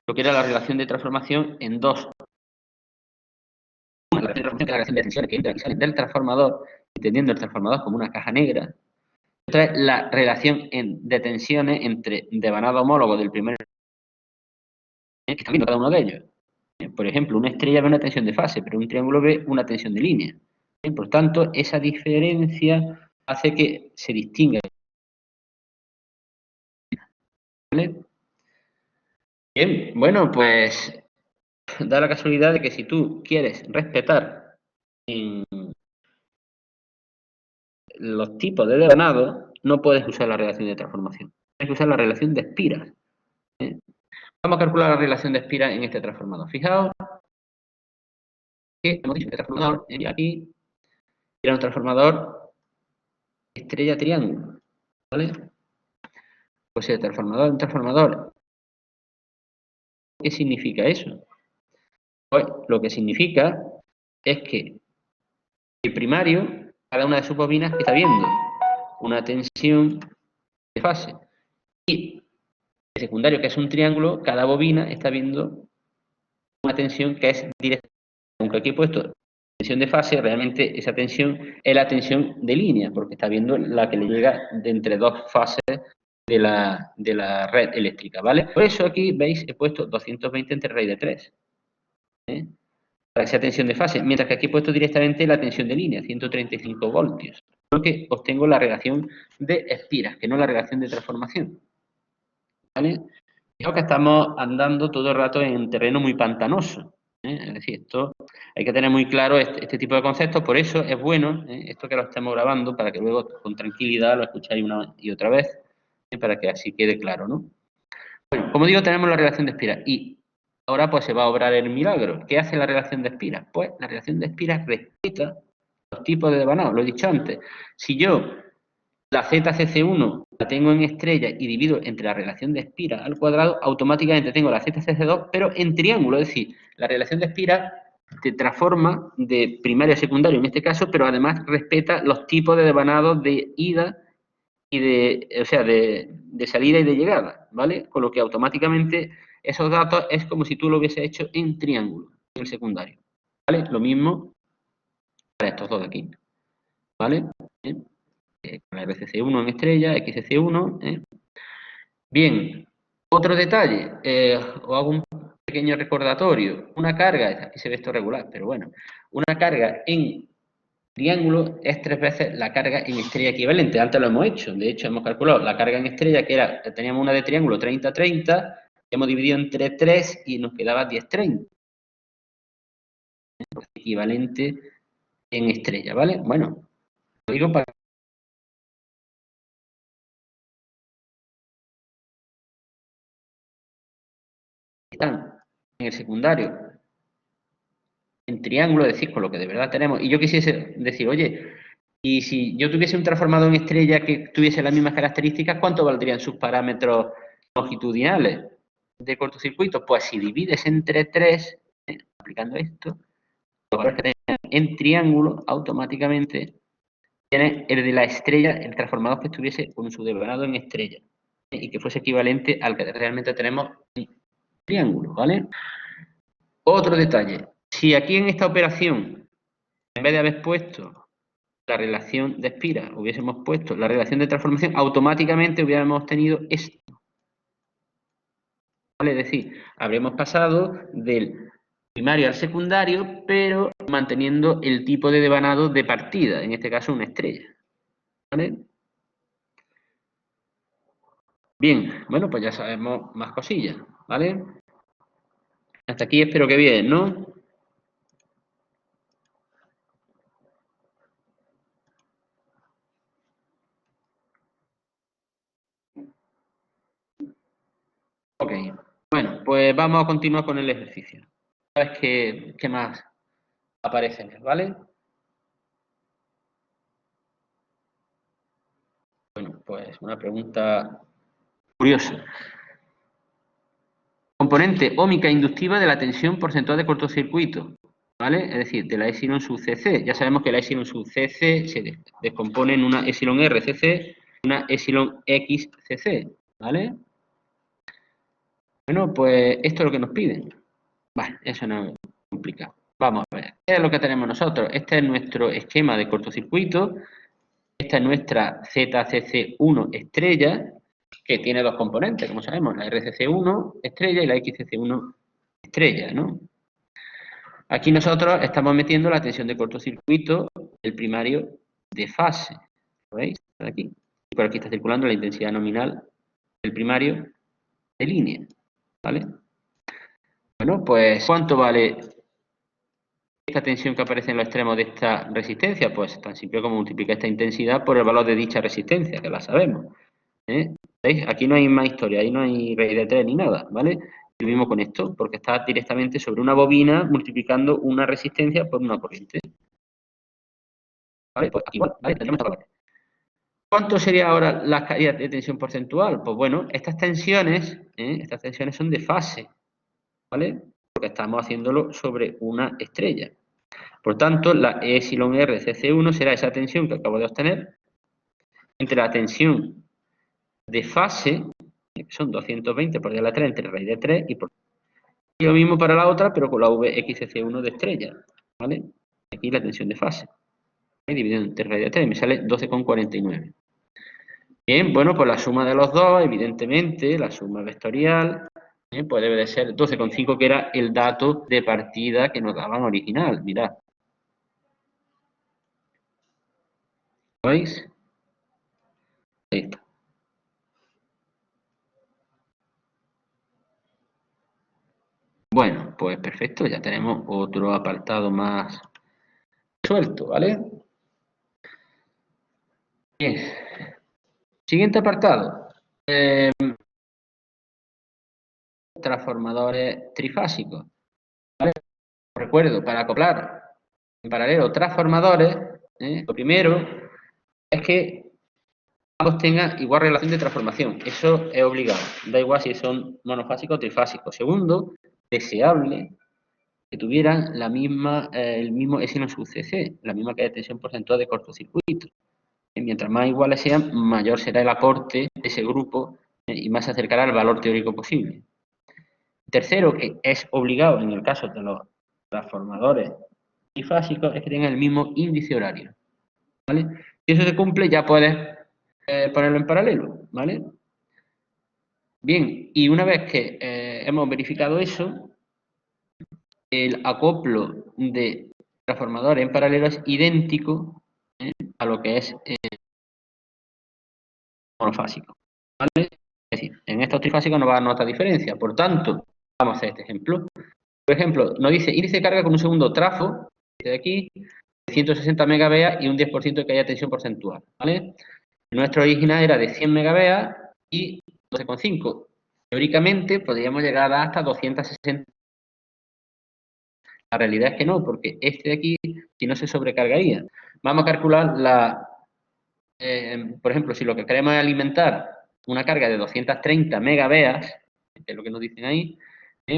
A: lo que era la relación de transformación en dos. Una, la relación de transformación, que es la relación de tensiones que entran y salen del transformador, entendiendo el transformador como una caja negra. Otra es la relación de tensiones entre devanados homólogos del primer que está viendo cada uno de ellos. Por ejemplo, una estrella ve una tensión de fase, pero un triángulo ve una tensión de línea. Por tanto, esa diferencia hace que se distinga. ¿Vale? Bien, bueno, pues da la casualidad de que si tú quieres respetar los tipos de devanado, no puedes usar la relación de transformación. Tienes que usar la relación de espiras. ¿Eh? Vamos a calcular la relación de espiras en este transformador. Fijaos que hemos dicho que el transformador, aquí, era un transformador estrella-triángulo. ¿Vale? Pues el transformador, un transformador. ¿Qué significa eso? Pues lo que significa es que el primario, cada una de sus bobinas está viendo una tensión de fase. Y el secundario, que es un triángulo, cada bobina está viendo una tensión que es directa. Aunque aquí he puesto tensión de fase, realmente esa tensión es la tensión de línea, porque está viendo la que le llega de entre dos fases de la red eléctrica, ¿vale? Por eso aquí, veis, he puesto 220 entre raíz de 3. Para que sea tensión de fase, mientras que aquí he puesto directamente la tensión de línea, 135 voltios. Porque obtengo la relación de espiras, que no la relación de transformación. ¿Vale? Fijaos que estamos andando todo el rato en terreno muy pantanoso. Es decir, esto hay que tener muy claro este tipo de conceptos, por eso es bueno esto que lo estemos grabando, para que luego con tranquilidad lo escucháis una y otra vez, para que así quede claro, ¿no? Bueno, como digo, tenemos la relación de espiras y ahora pues se va a obrar el milagro. ¿Qué hace la relación de espiras? Pues la relación de espiras respeta los tipos de devanado, lo he dicho antes. Si yo la ZCC1 la tengo en estrella y divido entre la relación de espiras al cuadrado, automáticamente tengo la ZCC2, pero en triángulo, es decir, la relación de espiras te transforma de primario a secundario en este caso, pero además respeta los tipos de devanados de ida y de salida y de llegada, ¿vale? Con lo que automáticamente esos datos es como si tú lo hubiese hecho en triángulo, en el secundario, ¿vale? Lo mismo para estos dos de aquí, ¿vale? Con la RCC1 en estrella, XCC1. Bien, otro detalle, os hago un pequeño recordatorio. Una carga, aquí se ve esto regular, pero bueno, una carga en triángulo es 3 veces la carga en estrella equivalente. Antes lo hemos hecho, de hecho hemos calculado la carga en estrella, que era, teníamos una de triángulo 30-30, hemos dividido entre 3 y nos quedaba 10-30. Equivalente en estrella, ¿vale? Bueno, lo digo para están en el secundario en triángulo, es decir, con lo que de verdad tenemos, y yo quisiese decir, oye, y si yo tuviese un transformador en estrella que tuviese las mismas características, ¿cuánto valdrían sus parámetros longitudinales de cortocircuito? Pues si divides entre 3, aplicando esto, los valores que tengan en triángulo, automáticamente tiene el de la estrella, el transformador que estuviese con su devanado en estrella y que fuese equivalente al que realmente tenemos en triángulo, ¿vale? Otro detalle, si aquí en esta operación, en vez de haber puesto la relación de Spira, hubiésemos puesto la relación de transformación, automáticamente hubiéramos obtenido esto. ¿Vale? Es decir, habríamos pasado del primario al secundario, pero manteniendo el tipo de devanado de partida, en este caso una estrella. ¿Vale? Bien, bueno, pues ya sabemos más cosillas, ¿vale? Hasta aquí espero que bien, ¿no? Ok, bueno, pues vamos a continuar con el ejercicio. A ver qué más aparece, ¿vale? Bueno, pues una pregunta curiosa. Componente ómica inductiva de la tensión porcentual de cortocircuito, ¿vale? Es decir, de la epsilon sub cc. Ya sabemos que la epsilon sub cc se descompone en una epsilon rcc y una epsilon xcc, ¿vale? Bueno, pues esto es lo que nos piden. Vale, eso no es complicado. Vamos a ver, ¿qué es lo que tenemos nosotros? Este es nuestro esquema de cortocircuito. Esta es nuestra ZCC1 estrella, que tiene dos componentes, como sabemos, la RCC1 estrella y la XCC1 estrella, ¿no? Aquí nosotros estamos metiendo la tensión de cortocircuito del primario de fase. ¿Lo veis? Por aquí. Y por aquí está circulando la intensidad nominal del primario de línea. ¿Vale? Bueno, pues ¿cuánto vale esta tensión que aparece en los extremos de esta resistencia? Pues tan simple como multiplicar esta intensidad por el valor de dicha resistencia, que la sabemos. ¿Veis? Aquí no hay más historia, ahí no hay raíz de 3 ni nada, ¿vale? Lo mismo con esto, porque está directamente sobre una bobina multiplicando una resistencia por una corriente. ¿Vale? Pues igual, ¿vale? Tendremos esta parte. ¿Cuánto sería ahora la caída de tensión porcentual? Pues bueno, estas tensiones son de fase, ¿vale? Porque estamos haciéndolo sobre una estrella. Por tanto, la epsilon RCC1 será esa tensión que acabo de obtener entre la tensión de fase, que son 220 por 10 a la 3 entre raíz de 3, y lo mismo para la otra, pero con la VXC1 de estrella, ¿vale? Aquí la tensión de fase. Dividido entre raíz de 3 me sale 12,49. Bien, bueno, pues la suma de los dos, evidentemente, la suma vectorial, pues debe de ser 12,5, que era el dato de partida que nos daban original. Mirad. ¿Veis? Ahí está. Bueno, pues perfecto, ya tenemos otro apartado más suelto, ¿vale? Bien. Siguiente apartado. Transformadores trifásicos. ¿Vale? Recuerdo, para acoplar en paralelo transformadores, lo primero es que ambos tengan igual relación de transformación. Eso es obligado. Da igual si son monofásicos o trifásicos. Segundo, deseable que tuvieran la misma, el mismo epsilon sub cc, la misma caída de tensión porcentual de cortocircuito. Mientras más iguales sean, mayor será el aporte de ese grupo y más se acercará al valor teórico posible. Tercero, que es obligado en el caso de los transformadores trifásicos, es que tengan el mismo índice horario. ¿Vale? Si eso se cumple, ya puedes ponerlo en paralelo, ¿vale? Bien, y una vez que hemos verificado eso, el acoplo de transformadores en paralelo es idéntico a lo que es monofásico, ¿vale? Es decir, en estos trifásicos no va a dar nota diferencia, por tanto, vamos a hacer este ejemplo. Por ejemplo, nos dice índice de carga con un segundo trafo, de aquí, 160 MVA y un 10% de caída de tensión porcentual, ¿vale? Nuestro original era de 100 MVA y 12,5. Teóricamente podríamos llegar hasta 260. La realidad es que no, porque este de aquí, si no, se sobrecargaría. Vamos a calcular por ejemplo, si lo que queremos es alimentar una carga de 230 MVA, que es lo que nos dicen ahí,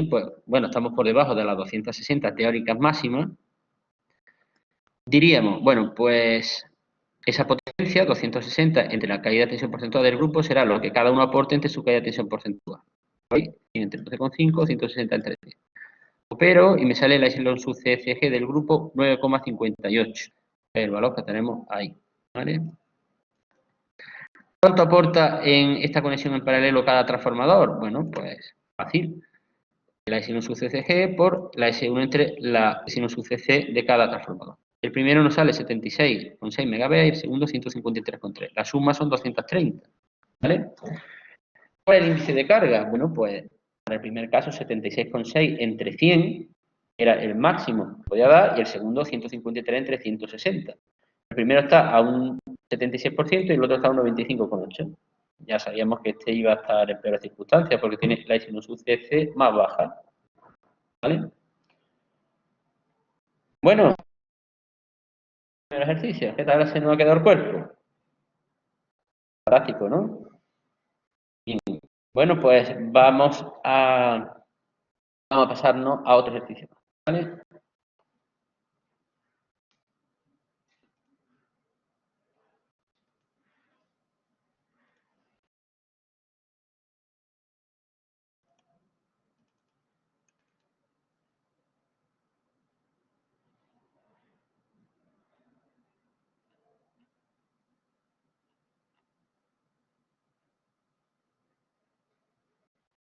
A: pues bueno, estamos por debajo de las 260 teóricas máximas. Diríamos, bueno, pues esa potencia, 260, entre la caída de tensión porcentual del grupo, será lo que cada uno aporte entre su caída de tensión porcentual. ¿Veis? Entre 12,5 y 160 entre 10. Opero y me sale la epsilon sub CFG del grupo 9,58. El valor que tenemos ahí. ¿Vale? ¿Cuánto aporta en esta conexión en paralelo cada transformador? Bueno, pues fácil. La epsilon sub CCG por la S1 entre la epsilon sub CC de cada transformador. El primero nos sale 76,6 MB y el segundo 153,3. La suma son 230. ¿Vale? ¿Cuál es el índice de carga? Bueno, pues para el primer caso 76,6 entre 100 era el máximo que podía dar y el segundo 153 entre 160. El primero está a un 76% y el otro está a un 95,8%. Ya sabíamos que este iba a estar en peores circunstancias porque tiene la epsilon sub CC más baja. ¿Vale? Bueno, el ejercicio. ¿Qué tal se nos ha quedado el cuerpo? Práctico, ¿no? Bien. Bueno, pues vamos a pasarnos a otro ejercicio. ¿Vale?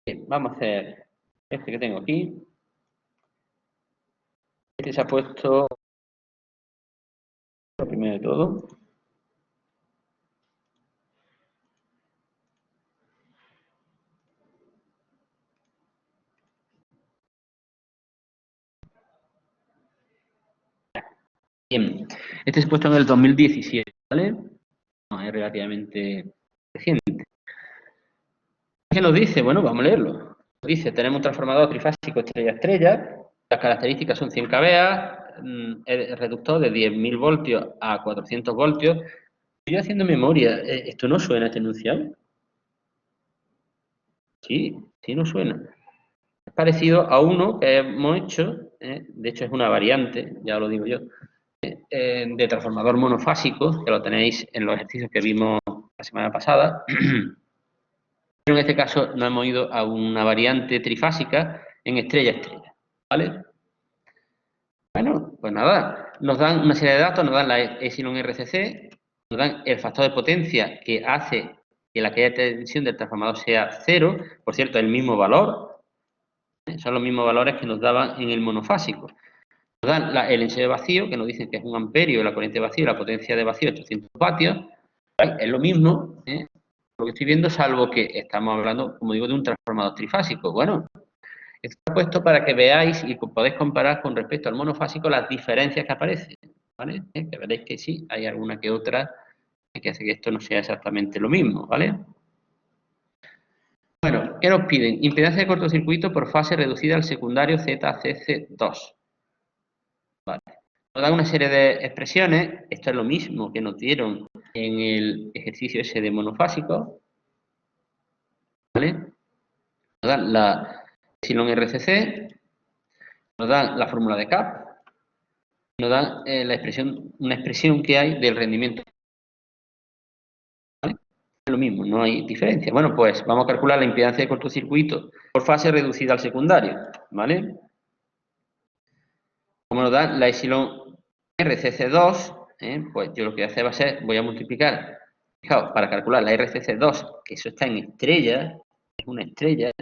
A: Bien, vamos a hacer este que tengo aquí. Este se ha puesto lo primero de todo. Bien, este se ha puesto en el 2017, ¿vale? No, es relativamente reciente. ¿Qué nos dice? Bueno, vamos a leerlo. Dice, tenemos un transformador trifásico estrella-estrella, las características son 100 kVA, el reductor de 10.000 voltios a 400 voltios. Estoy haciendo memoria, ¿esto no suena este enunciado? Sí, sí nos suena. Es parecido a uno que hemos hecho, de hecho es una variante, ya lo digo yo, de transformador monofásico, que lo tenéis en los ejercicios que vimos la semana pasada. Pero en este caso nos hemos ido a una variante trifásica en estrella-estrella, ¿vale? Bueno, pues nada, nos dan una serie de datos, nos dan la epsilon RCC, nos dan el factor de potencia que hace que la caída de tensión del transformador sea 0, por cierto, el mismo valor, son los mismos valores que nos daban en el monofásico. Nos dan el ensayo de vacío, que nos dicen que es 1 amperio la corriente de vacío, la potencia de vacío 800 vatios, es lo mismo, lo que estoy viendo, salvo que estamos hablando, como digo, de un transformador trifásico. Bueno, está puesto para que veáis y podéis comparar con respecto al monofásico las diferencias que aparecen, ¿vale? Que veréis que sí, hay alguna que otra que hace que esto no sea exactamente lo mismo, ¿vale? Bueno, ¿qué nos piden? Impedancia de cortocircuito por fase reducida al secundario ZCC2. Vale. Nos dan una serie de expresiones, esto es lo mismo que nos dieron en el ejercicio ese de monofásico, ¿vale? Nos dan la epsilon RCC, nos dan la fórmula de CAP, nos dan una expresión que hay del rendimiento. ¿Vale? Es lo mismo, no hay diferencia. Bueno, pues vamos a calcular la impedancia de cortocircuito por fase reducida al secundario, ¿vale? Como nos da la epsilon RCC2, pues yo lo que voy a hacer va a ser, voy a multiplicar, fijaos, para calcular la RCC2, que eso está en estrella, es una estrella,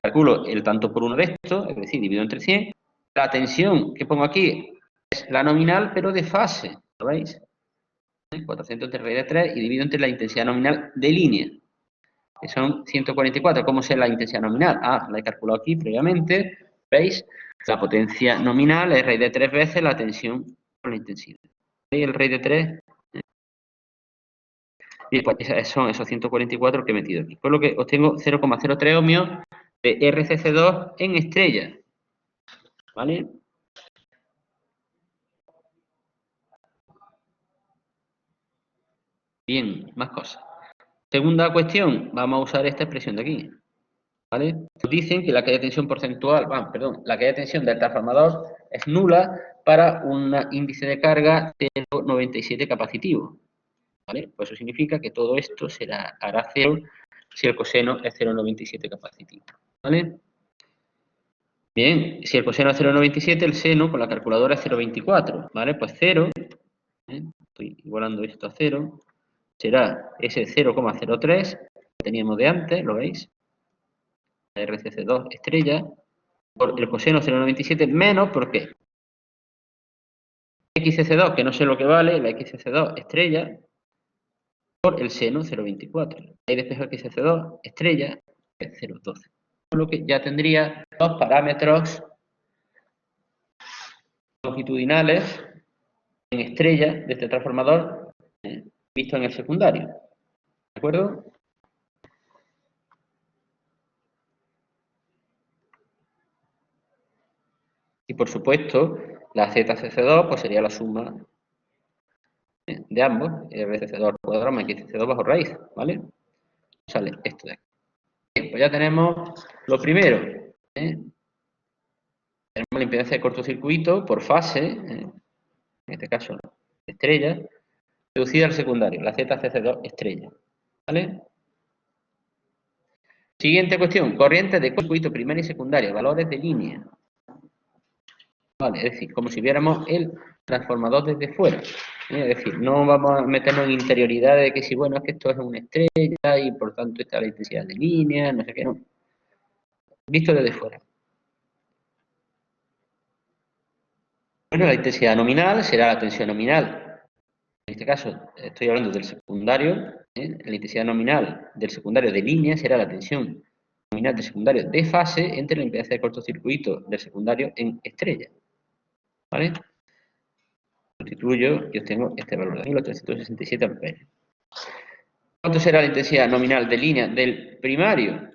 A: calculo el tanto por uno de estos, es decir, divido entre 100. La tensión que pongo aquí es la nominal, pero de fase, ¿lo veis? 400 entre raíz de 3 y divido entre la intensidad nominal de línea, que son 144. ¿Cómo sé la intensidad nominal? Ah, la he calculado aquí previamente, ¿veis? La potencia nominal es raíz de 3 veces la tensión por la intensidad. ¿Veis el raíz de 3? Y pues son esos 144 que he metido aquí. Por lo que obtengo 0,03 ohmios de RCC2 en estrella. ¿Vale? Bien, más cosas. Segunda cuestión, vamos a usar esta expresión de aquí. ¿Vale? Nos dicen que la caída de tensión porcentual, la caída de tensión del transformador es nula para un índice de carga 0,97 capacitivo. ¿vale? Pues eso significa que todo esto hará 0 si el coseno es 0,97 capacitivo, ¿vale? Bien, si el coseno es 0,97, el seno con la calculadora es 0,24, ¿vale? Pues 0, estoy igualando esto a 0, será ese 0,03 que teníamos de antes, ¿lo veis? La RCC2 estrella, por el coseno 0,97 menos, ¿por qué? XCC2, que no sé lo que vale, la XCC2 estrella, por el seno 0,24. Ahí despejo XCC2 estrella, es 0,12. Con lo que ya tendría los parámetros longitudinales en estrella de este transformador visto en el secundario. ¿De acuerdo? Y por supuesto, la ZCC2 pues sería la suma de ambos, RCC2 al cuadrado más XCC2 bajo raíz, ¿vale? Sale esto de aquí. Bien, pues ya tenemos lo primero. Tenemos la impedancia de cortocircuito por fase, en este caso estrella, reducida al secundario, la ZCC2 estrella, ¿vale? Siguiente cuestión, corrientes de cortocircuito primaria y secundaria, valores de línea. Vale, es decir, como si viéramos el transformador desde fuera. Es decir, no vamos a meternos en interioridad de que si, bueno, es que esto es una estrella y por tanto está la intensidad de línea, no sé qué, no. Visto desde fuera. Bueno, la intensidad nominal será la tensión nominal. En este caso, estoy hablando del secundario. La intensidad nominal del secundario de línea será la tensión nominal del secundario de fase entre la impedancia de cortocircuito del secundario en estrella. ¿Vale? Sustituyo y obtengo este valor de aquí, los 367 amperes. ¿Cuánto será la intensidad nominal de línea del primario?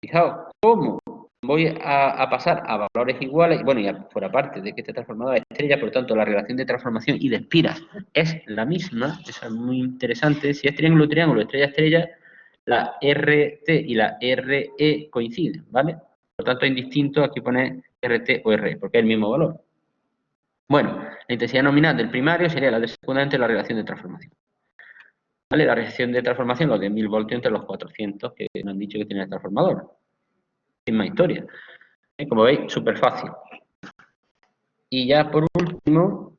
A: Fijaos, ¿cómo voy a pasar a valores iguales? Bueno, y por aparte de que este transformador es estrella, por tanto, la relación de transformación y de espiras es la misma. Eso es muy interesante. Si es triángulo, triángulo, estrella, estrella, la RT y la RE coinciden, ¿vale? Por tanto, es indistinto aquí poner RT o RE, porque es el mismo valor. Bueno, la intensidad nominal del primario sería la del secundario entre la relación de transformación. ¿Vale? La relación de transformación, los de 1000 voltios entre los 400 que nos han dicho que tiene el transformador. Sin más historia. Como veis, súper fácil. Y ya por último,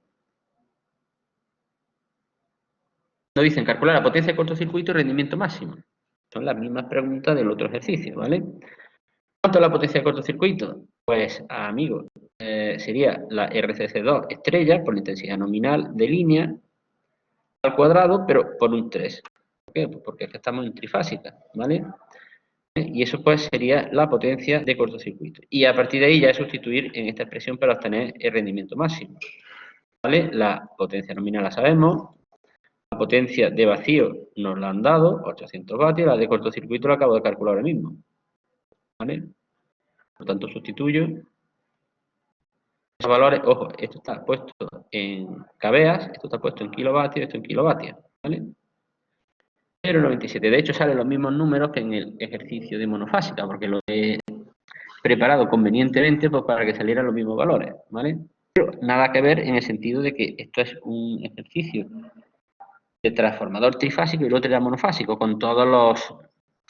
A: nos dicen calcular la potencia de cortocircuito y rendimiento máximo. Son las mismas preguntas del otro ejercicio, ¿vale? ¿Cuánto es la potencia de cortocircuito? Pues, amigos, sería la RCC2 estrella por la intensidad nominal de línea al cuadrado, pero por un 3. ¿Por qué? Pues porque estamos en trifásica, ¿vale? Y eso pues sería la potencia de cortocircuito. Y a partir de ahí ya sustituir en esta expresión para obtener el rendimiento máximo. ¿Vale? La potencia nominal la sabemos. La potencia de vacío nos la han dado, 800 vatios. La de cortocircuito la acabo de calcular ahora mismo. ¿Vale? Por tanto, sustituyo. Esos valores, ojo, esto está puesto en kVA, esto está puesto en kilovatios, esto en kilovatios. ¿Vale? 0,97. De hecho, salen los mismos números que en el ejercicio de monofásica, porque lo he preparado convenientemente pues, para que salieran los mismos valores, ¿vale? Pero nada que ver en el sentido de que esto es un ejercicio de transformador trifásico y el otro era monofásico, con todas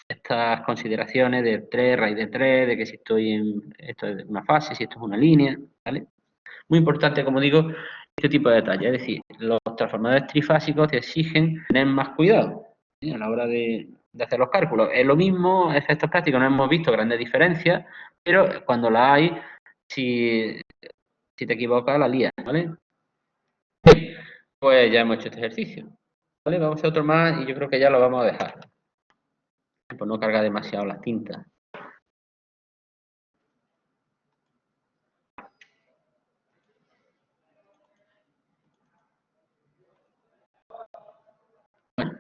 A: estas consideraciones de 3, raíz de 3, de que si esto es una fase, si esto es una línea, ¿vale? Muy importante, como digo, este tipo de detalles, es decir, los transformadores trifásicos te exigen tener más cuidado a la hora de hacer los cálculos. Es lo mismo, efectos prácticos, no hemos visto grandes diferencias, pero cuando la hay, si te equivocas, la lías, ¿vale? Pues ya hemos hecho este ejercicio. ¿Vale? Vamos a hacer otro más y yo creo que ya lo vamos a dejar. Pues no carga demasiado las tintas. Bueno,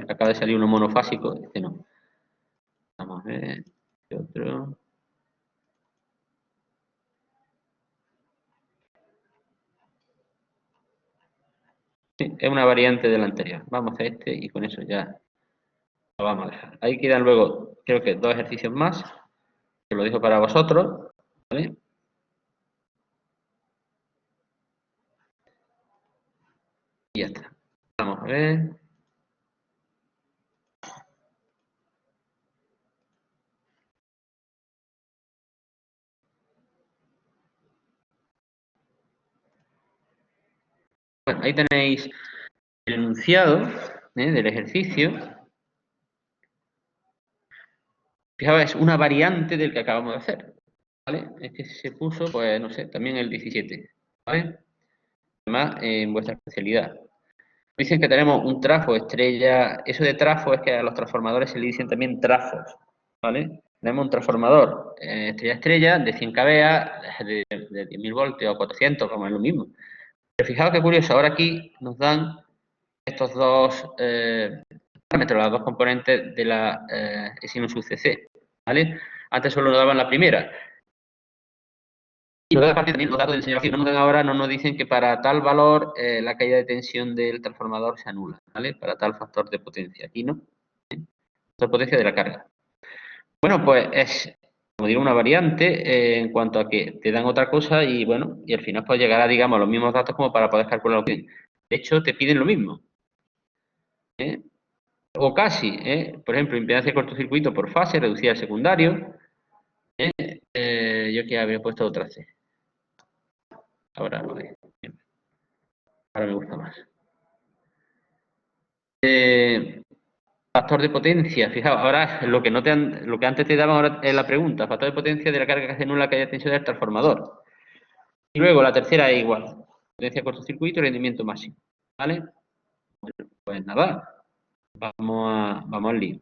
A: acaba de salir uno monofásico, este no. Vamos a ver, ¿qué otro? Sí, es una variante del anterior. Vamos a hacer este y con eso ya lo vamos a dejar. Ahí quedan luego, creo que 2 ejercicios más, que lo dejo para vosotros, ¿vale? Y ya está. Vamos a ver. ahí tenéis el enunciado del ejercicio. Fijaos, es una variante del que acabamos de hacer, ¿vale? Es que se puso, pues, no sé, también el 17, ¿vale? Además, en vuestra especialidad. Dicen que tenemos un trafo estrella. Eso de trafo es que a los transformadores se le dicen también trafos, ¿vale? Tenemos un transformador estrella de 100 kVA, de 10.000 voltios o 400, como es lo mismo. Pero fijaos qué curioso, ahora aquí nos dan estos dos parámetros, las dos componentes de la sinus UCC, ¿vale? Antes solo nos daban la primera. Y luego aparte también los datos del señor no nos dan ahora, no nos dicen que para tal valor la caída de tensión del transformador se anula, ¿vale? Para tal factor de potencia. Aquí no. Factor de potencia de la carga. Bueno, pues es, como digo, una variante en cuanto a que te dan otra cosa y bueno, y al final pues llegará, digamos, los mismos datos como para poder calcularlo bien. De hecho, te piden lo mismo. O casi, por ejemplo, impedancia de cortocircuito por fase, reducida al secundario. Yo que habría puesto otra C. Ahora lo ve. Ahora me gusta más. Factor de potencia, fijaos, ahora lo que lo que antes te daban ahora es la pregunta, factor de potencia de la carga que hace nula que haya tensión del transformador. Y luego la tercera es igual, potencia de cortocircuito y rendimiento máximo. ¿Vale? Pues nada, vamos al lío.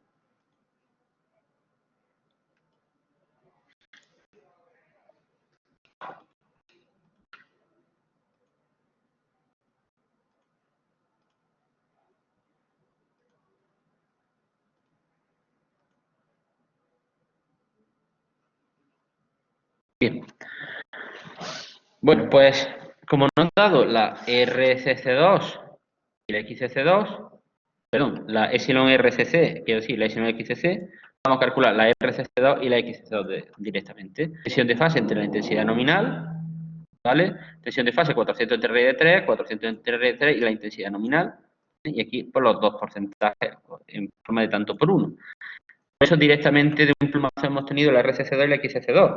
A: Bien. Bueno, pues como nos han dado la RCC2 y la XCC2, perdón, la Epsilon RCC, quiero decir, la Epsilon XCC, vamos a calcular la RCC2 y la XCC2 directamente. Tensión de fase entre la intensidad nominal, ¿vale? Tensión de fase 400 entre raíz de 3, 400 entre raíz de 3 y la intensidad nominal. Y aquí, pues los dos porcentajes en forma de tanto por uno. Por eso directamente de un plumazo hemos tenido la RCC2 y la XCC2.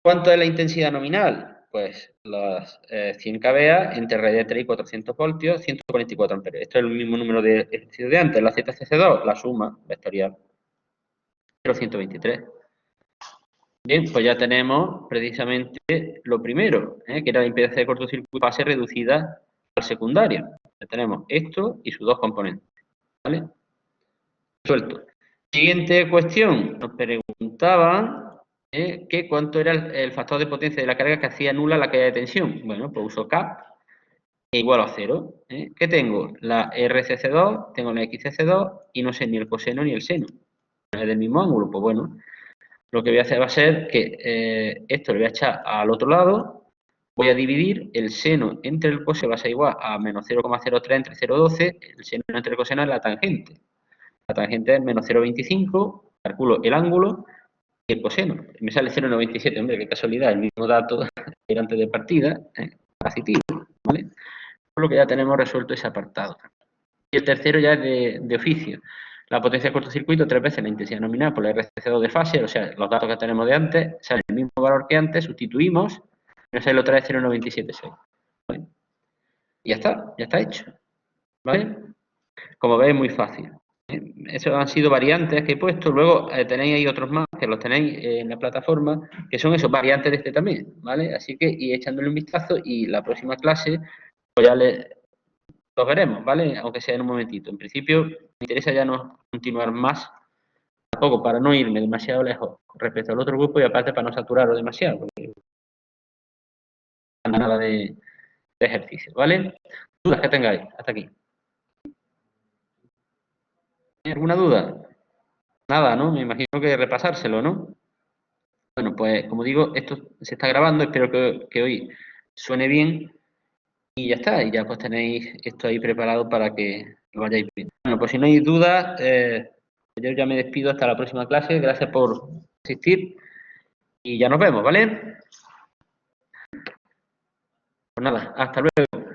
A: ¿Cuánto es la intensidad nominal? Pues las 100 kVA entre raíz de 3 y 400 voltios, 144 amperios. Esto es el mismo número de ejercicios de antes. La ZCC2, la suma vectorial, 0,123. Bien, pues ya tenemos precisamente lo primero, que era la impedancia de cortocircuito fase reducida al secundario. Ya tenemos esto y sus dos componentes. ¿Vale? Suelto. Siguiente cuestión. Nos preguntaban que cuánto era el factor de potencia de la carga que hacía nula la caída de tensión. Bueno, pues uso K igual a 0. ¿Qué tengo? La RCC2, tengo la XCC2 y no sé ni el coseno ni el seno. Es del mismo ángulo, pues bueno. Lo que voy a hacer va a ser que esto lo voy a echar al otro lado, voy a dividir el seno entre el coseno, va a ser igual a menos 0,03 entre 0,12, el seno entre el coseno es la tangente. La tangente es menos 0,25, calculo el ángulo y el coseno. Me sale 0,97, hombre, qué casualidad, el mismo dato que era antes de partida, positivo, ¿vale? Por lo que ya tenemos resuelto ese apartado. Y el tercero ya es de oficio. La potencia de cortocircuito, 3 veces la intensidad nominal por la RCC2 de fase, o sea, los datos que tenemos de antes, sale el mismo valor que antes, sustituimos, y nos sale otra vez 0,976. ¿Vale? Y ya está hecho. ¿Vale? Como veis, muy fácil. Esos han sido variantes que he puesto, luego tenéis ahí otros más que los tenéis en la plataforma, que son esos variantes de este también, ¿vale? Así que, y echándole un vistazo, y la próxima clase, pues ya los veremos, ¿vale? Aunque sea en un momentito. En principio, me interesa ya no continuar más, tampoco para no irme demasiado lejos respecto al otro grupo y aparte para no saturarlo demasiado, porque no hay nada de ejercicio, ¿vale? ¿Dudas que tengáis hasta aquí? ¿Alguna duda? Nada, ¿no? Me imagino que repasárselo, ¿no? Bueno, pues como digo, esto se está grabando, espero que hoy suene bien y ya está, y ya pues tenéis esto ahí preparado para que lo vayáis viendo. Bueno, pues si no hay dudas, yo ya me despido hasta la próxima clase, gracias por asistir y ya nos vemos, ¿vale? Pues nada, hasta luego.